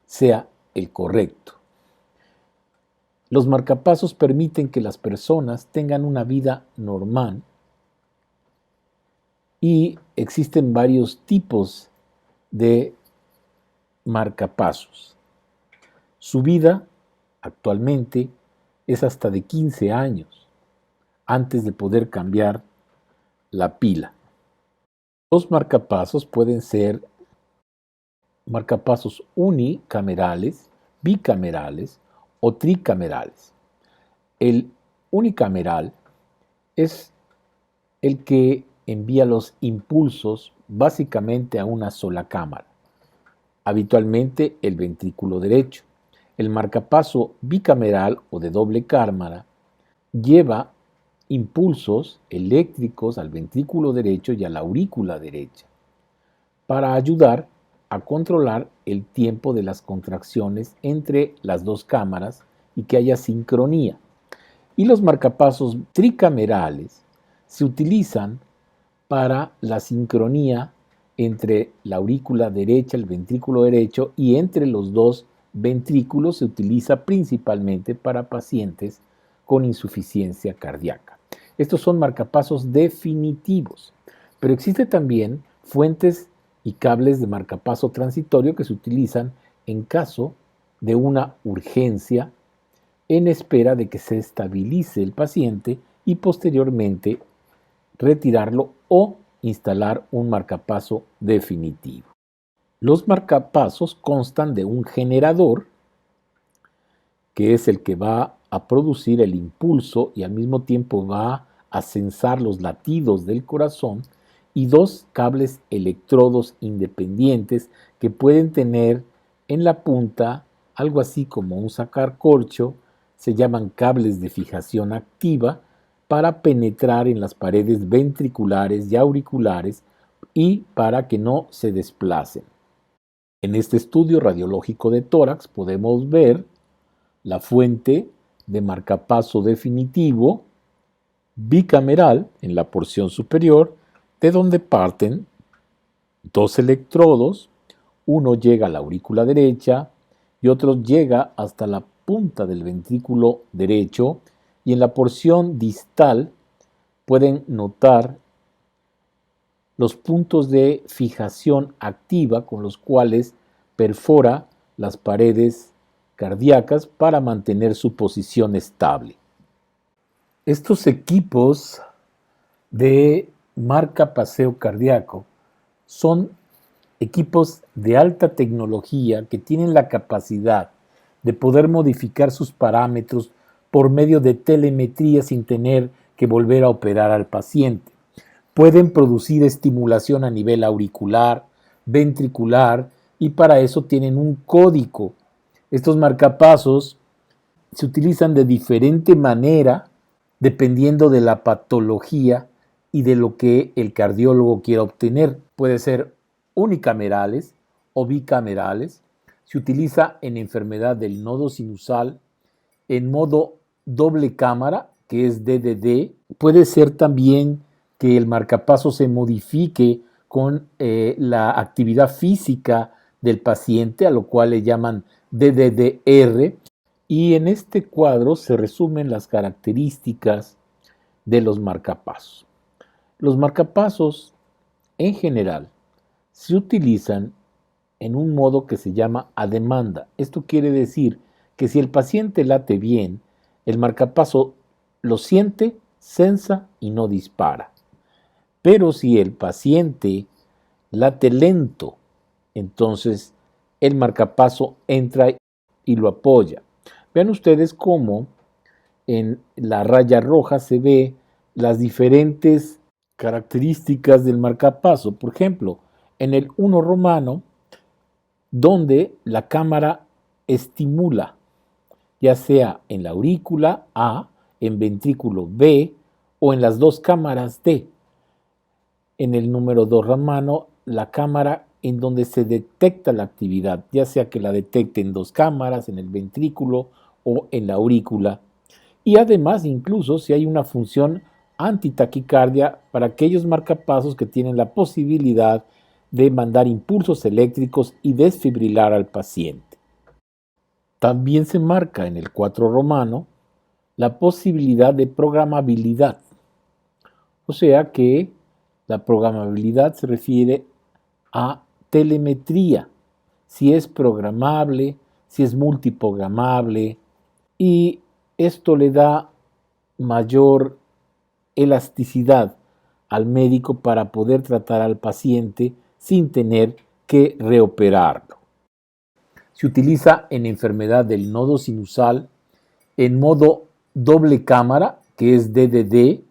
sea el correcto. Los marcapasos permiten que las personas tengan una vida normal y existen varios tipos de marcapasos. Su vida actualmente es hasta de 15 años antes de poder cambiar la pila. Los marcapasos pueden ser marcapasos unicamerales, bicamerales o tricamerales. El unicameral es el que envía los impulsos básicamente a una sola cámara, habitualmente el ventrículo derecho. El marcapaso bicameral o de doble cámara lleva impulsos eléctricos al ventrículo derecho y a la aurícula derecha para ayudar a controlar el tiempo de las contracciones entre las dos cámaras y que haya sincronía. Y los marcapasos tricamerales se utilizan para la sincronía entre la aurícula derecha, el ventrículo derecho, y entre los dos ventrículos se utiliza principalmente para pacientes con insuficiencia cardíaca. Estos son marcapasos definitivos, pero existen también fuentes y cables de marcapaso transitorio que se utilizan en caso de una urgencia en espera de que se estabilice el paciente y posteriormente retirarlo o instalar un marcapaso definitivo. Los marcapasos constan de un generador, que es el que va a producir el impulso y al mismo tiempo va a censar los latidos del corazón, y dos cables electrodos independientes que pueden tener en la punta algo así como un sacacorcho, se llaman cables de fijación activa, para penetrar en las paredes ventriculares y auriculares y para que no se desplacen. En este estudio radiológico de tórax podemos ver la fuente de marcapaso definitivo bicameral en la porción superior, de donde parten dos electrodos, uno llega a la aurícula derecha y otro llega hasta la punta del ventrículo derecho, y en la porción distal pueden notar los puntos de fijación activa con los cuales perfora las paredes cardíacas para mantener su posición estable. Estos equipos de marcapaseo cardíaco son equipos de alta tecnología que tienen la capacidad de poder modificar sus parámetros por medio de telemetría sin tener que volver a operar al paciente. Pueden producir estimulación a nivel auricular, ventricular, y para eso tienen un código. Estos marcapasos se utilizan de diferente manera dependiendo de la patología y de lo que el cardiólogo quiera obtener. Puede ser unicamerales o bicamerales. Se utiliza en enfermedad del nodo sinusal en modo doble cámara, que es DDD. Puede ser también que el marcapaso se modifique con la actividad física del paciente, a lo cual le llaman DDDR. Y en este cuadro se resumen las características de los marcapasos. Los marcapasos, en general, se utilizan en un modo que se llama a demanda. Esto quiere decir que si el paciente late bien, el marcapaso lo siente, sensa y no dispara. Pero si el paciente late lento, entonces el marcapaso entra y lo apoya. Vean ustedes cómo en la raya roja se ve las diferentes características del marcapaso. Por ejemplo, en el 1 romano donde la cámara estimula, ya sea en la aurícula A, en ventrículo B o en las dos cámaras D. En el número 2 romano, la cámara en donde se detecta la actividad, ya sea que la detecte en dos cámaras, en el ventrículo o en la aurícula. Y además, incluso si hay una función antitaquicardia para aquellos marcapasos que tienen la posibilidad de mandar impulsos eléctricos y desfibrilar al paciente. También se marca en el 4 romano la posibilidad de programabilidad. O sea que la programabilidad se refiere a telemetría, si es programable, si es multiprogramable, y esto le da mayor elasticidad al médico para poder tratar al paciente sin tener que reoperarlo. Se utiliza en enfermedad del nodo sinusal en modo doble cámara, que es DDD.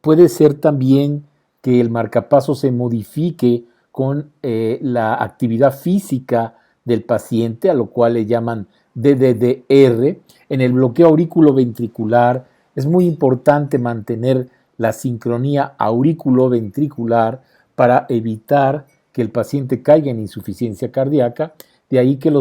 Puede ser también que el marcapaso se modifique con la actividad física del paciente, a lo cual le llaman DDDR. En el bloqueo auriculoventricular es muy importante mantener la sincronía auriculoventricular para evitar que el paciente caiga en insuficiencia cardíaca. De ahí que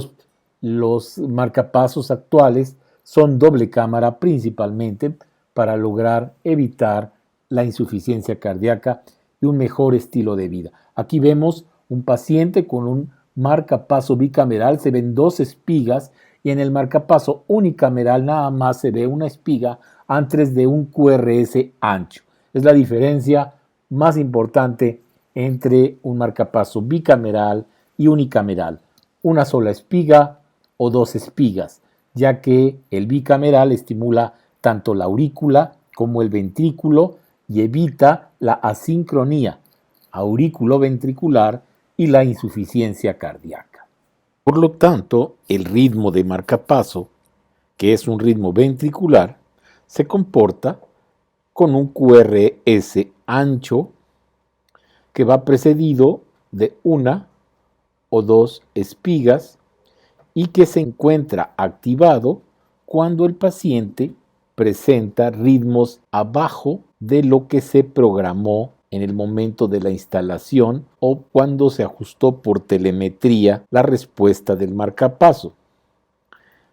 los marcapasos actuales son doble cámara principalmente para lograr evitar la insuficiencia cardíaca y un mejor estilo de vida. Aquí vemos un paciente con un marcapaso bicameral, se ven dos espigas, y en el marcapaso unicameral nada más se ve una espiga antes de un QRS ancho. Es la diferencia más importante entre un marcapaso bicameral y unicameral. Una sola espiga o dos espigas, ya que el bicameral estimula tanto la aurícula como el ventrículo y evita la asincronía auriculoventricular y la insuficiencia cardíaca. Por lo tanto, el ritmo de marcapaso, que es un ritmo ventricular, se comporta con un QRS ancho que va precedido de una o dos espigas y que se encuentra activado cuando el paciente presenta ritmos abajo de lo que se programó en el momento de la instalación o cuando se ajustó por telemetría la respuesta del marcapaso.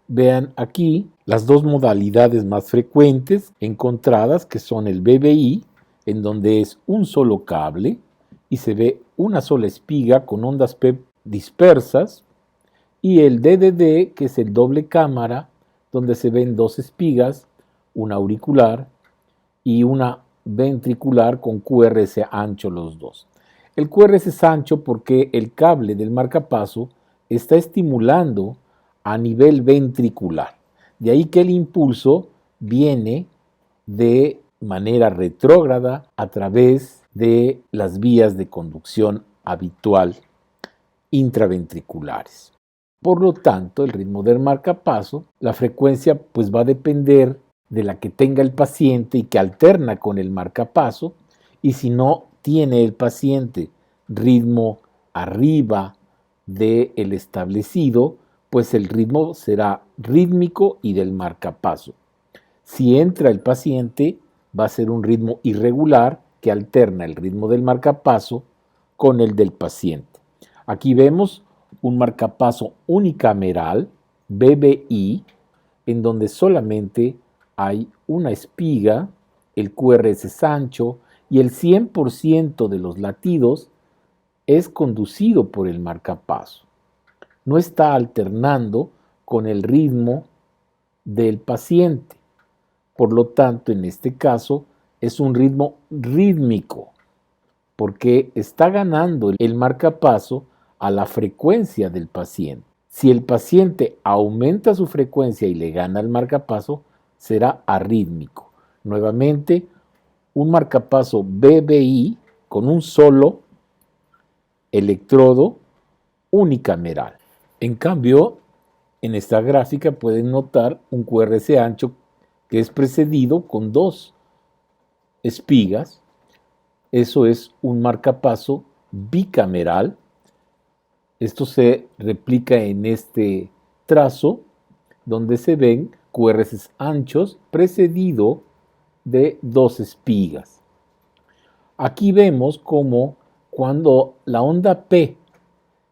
Vean aquí las dos modalidades más frecuentes encontradas, que son el BBI, en donde es un solo cable y se ve una sola espiga con ondas P dispersas, y el DDD, que es el doble cámara, donde se ven dos espigas, una auricular y una ventricular con QRS ancho los dos. El QRS es ancho porque el cable del marcapaso está estimulando a nivel ventricular. De ahí que el impulso viene de manera retrógrada a través de las vías de conducción habitual intraventriculares. Por lo tanto, el ritmo del marcapaso, la frecuencia pues va a depender de la que tenga el paciente y que alterna con el marcapaso, y si no tiene el paciente ritmo arriba del establecido, pues el ritmo será rítmico y del marcapaso. Si entra el paciente, va a ser un ritmo irregular que alterna el ritmo del marcapaso con el del paciente. Aquí vemos un marcapaso unicameral, BBI, en donde solamente hay una espiga, el QRS es ancho y el 100% de los latidos es conducido por el marcapaso. No está alternando con el ritmo del paciente. Por lo tanto, en este caso, es un ritmo rítmico, porque está ganando el marcapaso a la frecuencia del paciente. Si el paciente aumenta su frecuencia y le gana el marcapaso, será arrítmico. Nuevamente, un marcapaso BBI con un solo electrodo unicameral. En cambio, en esta gráfica pueden notar un QRS ancho que es precedido con dos espigas. Eso es un marcapaso bicameral Esto se replica en este trazo donde se ven QRS anchos precedido de dos espigas. Aquí vemos cómo cuando la onda P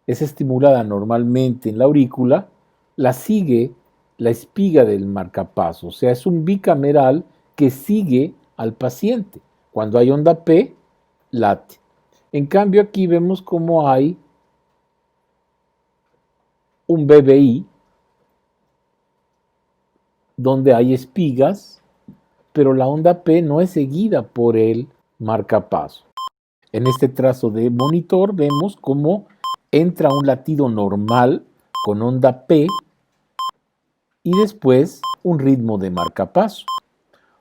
es estimulada normalmente en la aurícula, la sigue la espiga del marcapaso, o sea, es un bicameral que sigue al paciente. Cuando hay onda P, late. En cambio, aquí vemos cómo hay un BBI donde hay espigas, pero la onda P no es seguida por el marcapaso. En este trazo de monitor vemos cómo entra un latido normal con onda P y después un ritmo de marcapaso.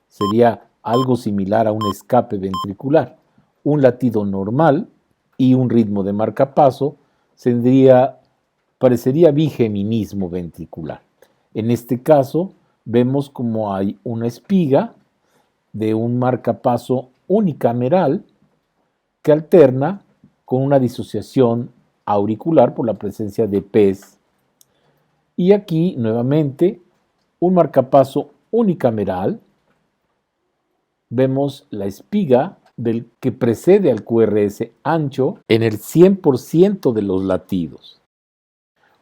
Sería algo similar a un escape ventricular. Un latido normal y un ritmo de marcapaso parecería bigeminismo ventricular. En este caso vemos como hay una espiga de un marcapaso unicameral que alterna con una disociación auricular por la presencia de P's. Y aquí nuevamente un marcapaso unicameral. Vemos la espiga del que precede al QRS ancho en el 100% de los latidos.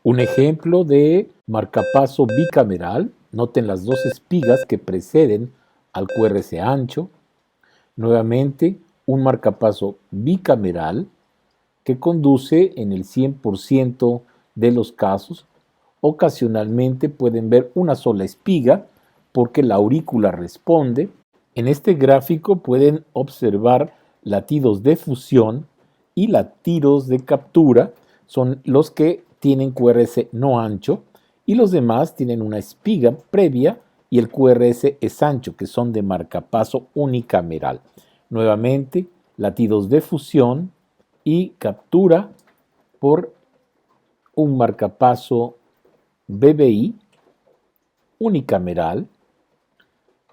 Un ejemplo de marcapaso bicameral, noten las dos espigas que preceden al QRS ancho. Nuevamente, un marcapaso bicameral que conduce en el 100% de los casos. Ocasionalmente pueden ver una sola espiga porque la aurícula responde. En este gráfico pueden observar latidos de fusión y latidos de captura, son los que tienen QRS no ancho y los demás tienen una espiga previa y el QRS es ancho, que son de marcapaso unicameral. Nuevamente, latidos de fusión y captura por un marcapaso BBI unicameral,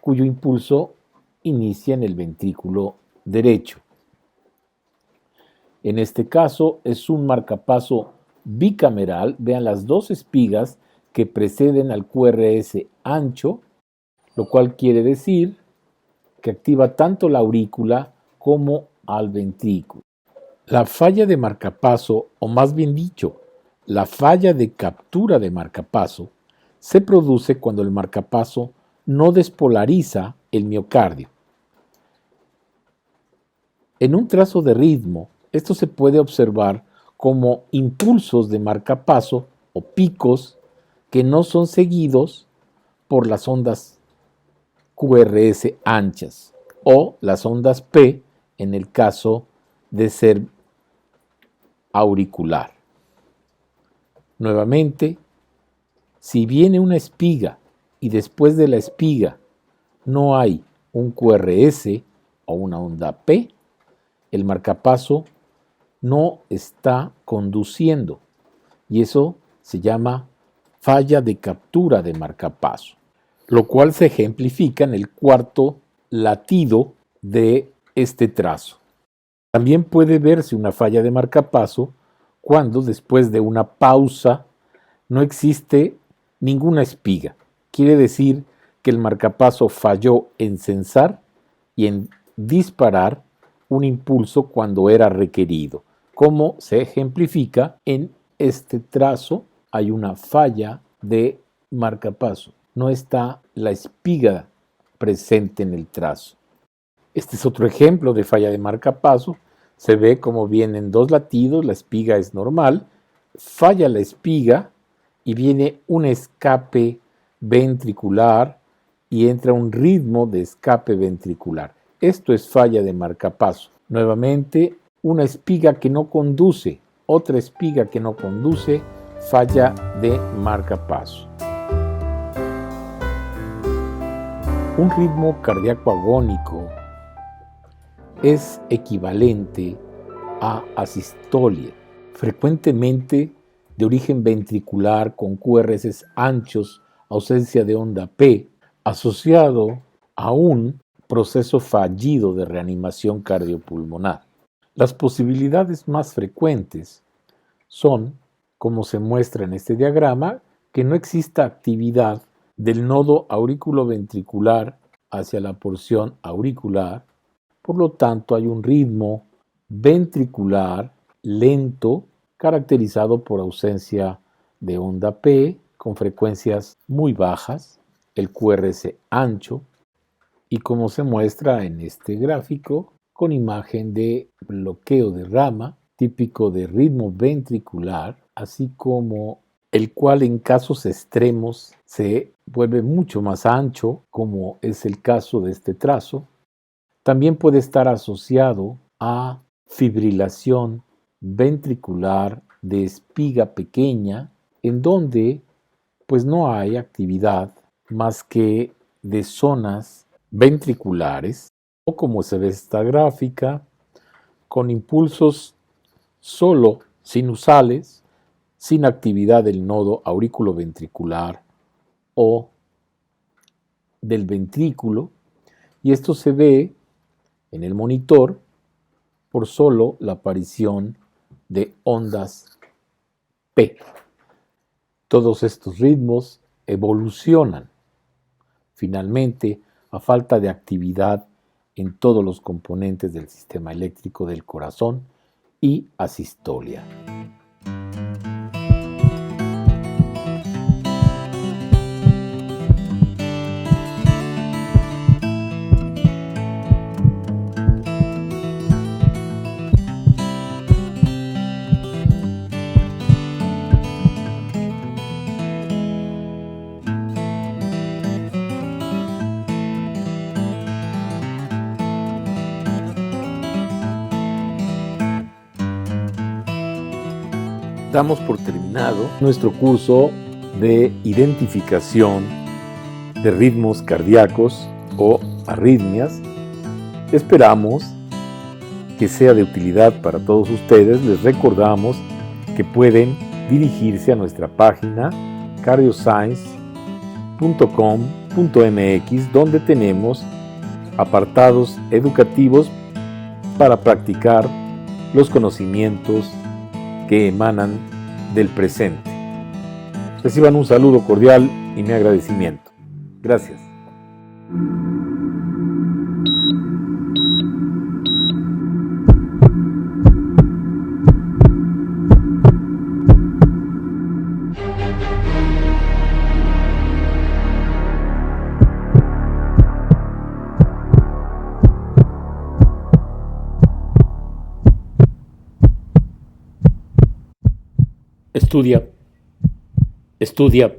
cuyo impulso inicia en el ventrículo derecho. En este caso es un marcapaso bicameral. Vean las dos espigas que preceden al QRS ancho, lo cual quiere decir que activa tanto la aurícula como al ventrículo. La falla de marcapaso, o más bien dicho, la falla de captura de marcapaso, se produce cuando el marcapaso no despolariza el miocardio. En un trazo de ritmo, esto se puede observar como impulsos de marcapaso o picos que no son seguidos por las ondas QRS anchas o las ondas P en el caso de ser auricular. Nuevamente, si viene una espiga y después de la espiga no hay un QRS o una onda P, el marcapaso no está conduciendo y eso se llama falla de captura de marcapaso, lo cual se ejemplifica en el cuarto latido de este trazo. También puede verse una falla de marcapaso cuando después de una pausa no existe ninguna espiga. Quiere decir que el marcapaso falló en censar y en disparar un impulso cuando era requerido. Como se ejemplifica en este trazo, hay una falla de marcapaso. No está la espiga presente en el trazo. Este es otro ejemplo de falla de marcapaso. Se ve como vienen dos latidos, la espiga es normal, falla la espiga y viene un escape ventricular y entra un ritmo de escape ventricular. Esto es falla de marcapaso. Nuevamente, una espiga que no conduce, otra espiga que no conduce, falla de marcapaso. Un ritmo cardíaco agónico es equivalente a asistolia, frecuentemente de origen ventricular con QRS anchos, ausencia de onda P, asociado a un proceso fallido de reanimación cardiopulmonar. Las posibilidades más frecuentes son como se muestra en este diagrama, que no exista actividad del nodo auriculoventricular hacia la porción auricular. Por lo tanto, hay un ritmo ventricular lento caracterizado por ausencia de onda P con frecuencias muy bajas, el QRS ancho, y como se muestra en este gráfico, con imagen de bloqueo de rama típico de ritmo ventricular, así como el cual en casos extremos se vuelve mucho más ancho, como es el caso de este trazo. También puede estar asociado a fibrilación ventricular de espiga pequeña, en donde pues no hay actividad más que de zonas ventriculares, o como se ve esta gráfica, con impulsos solo sinusales, sin actividad del nodo auriculoventricular o del ventrículo, y esto se ve en el monitor por solo la aparición de ondas P. Todos estos ritmos evolucionan. Finalmente, a falta de actividad en todos los componentes del sistema eléctrico del corazón y asistolia. Damos por terminado nuestro curso de identificación de ritmos cardíacos o arritmias. Esperamos que sea de utilidad para todos ustedes. Les recordamos que pueden dirigirse a nuestra página cardioscience.com.mx, donde tenemos apartados educativos para practicar los conocimientos que emanan del presente. Reciban un saludo cordial y mi agradecimiento. Gracias. Estudia.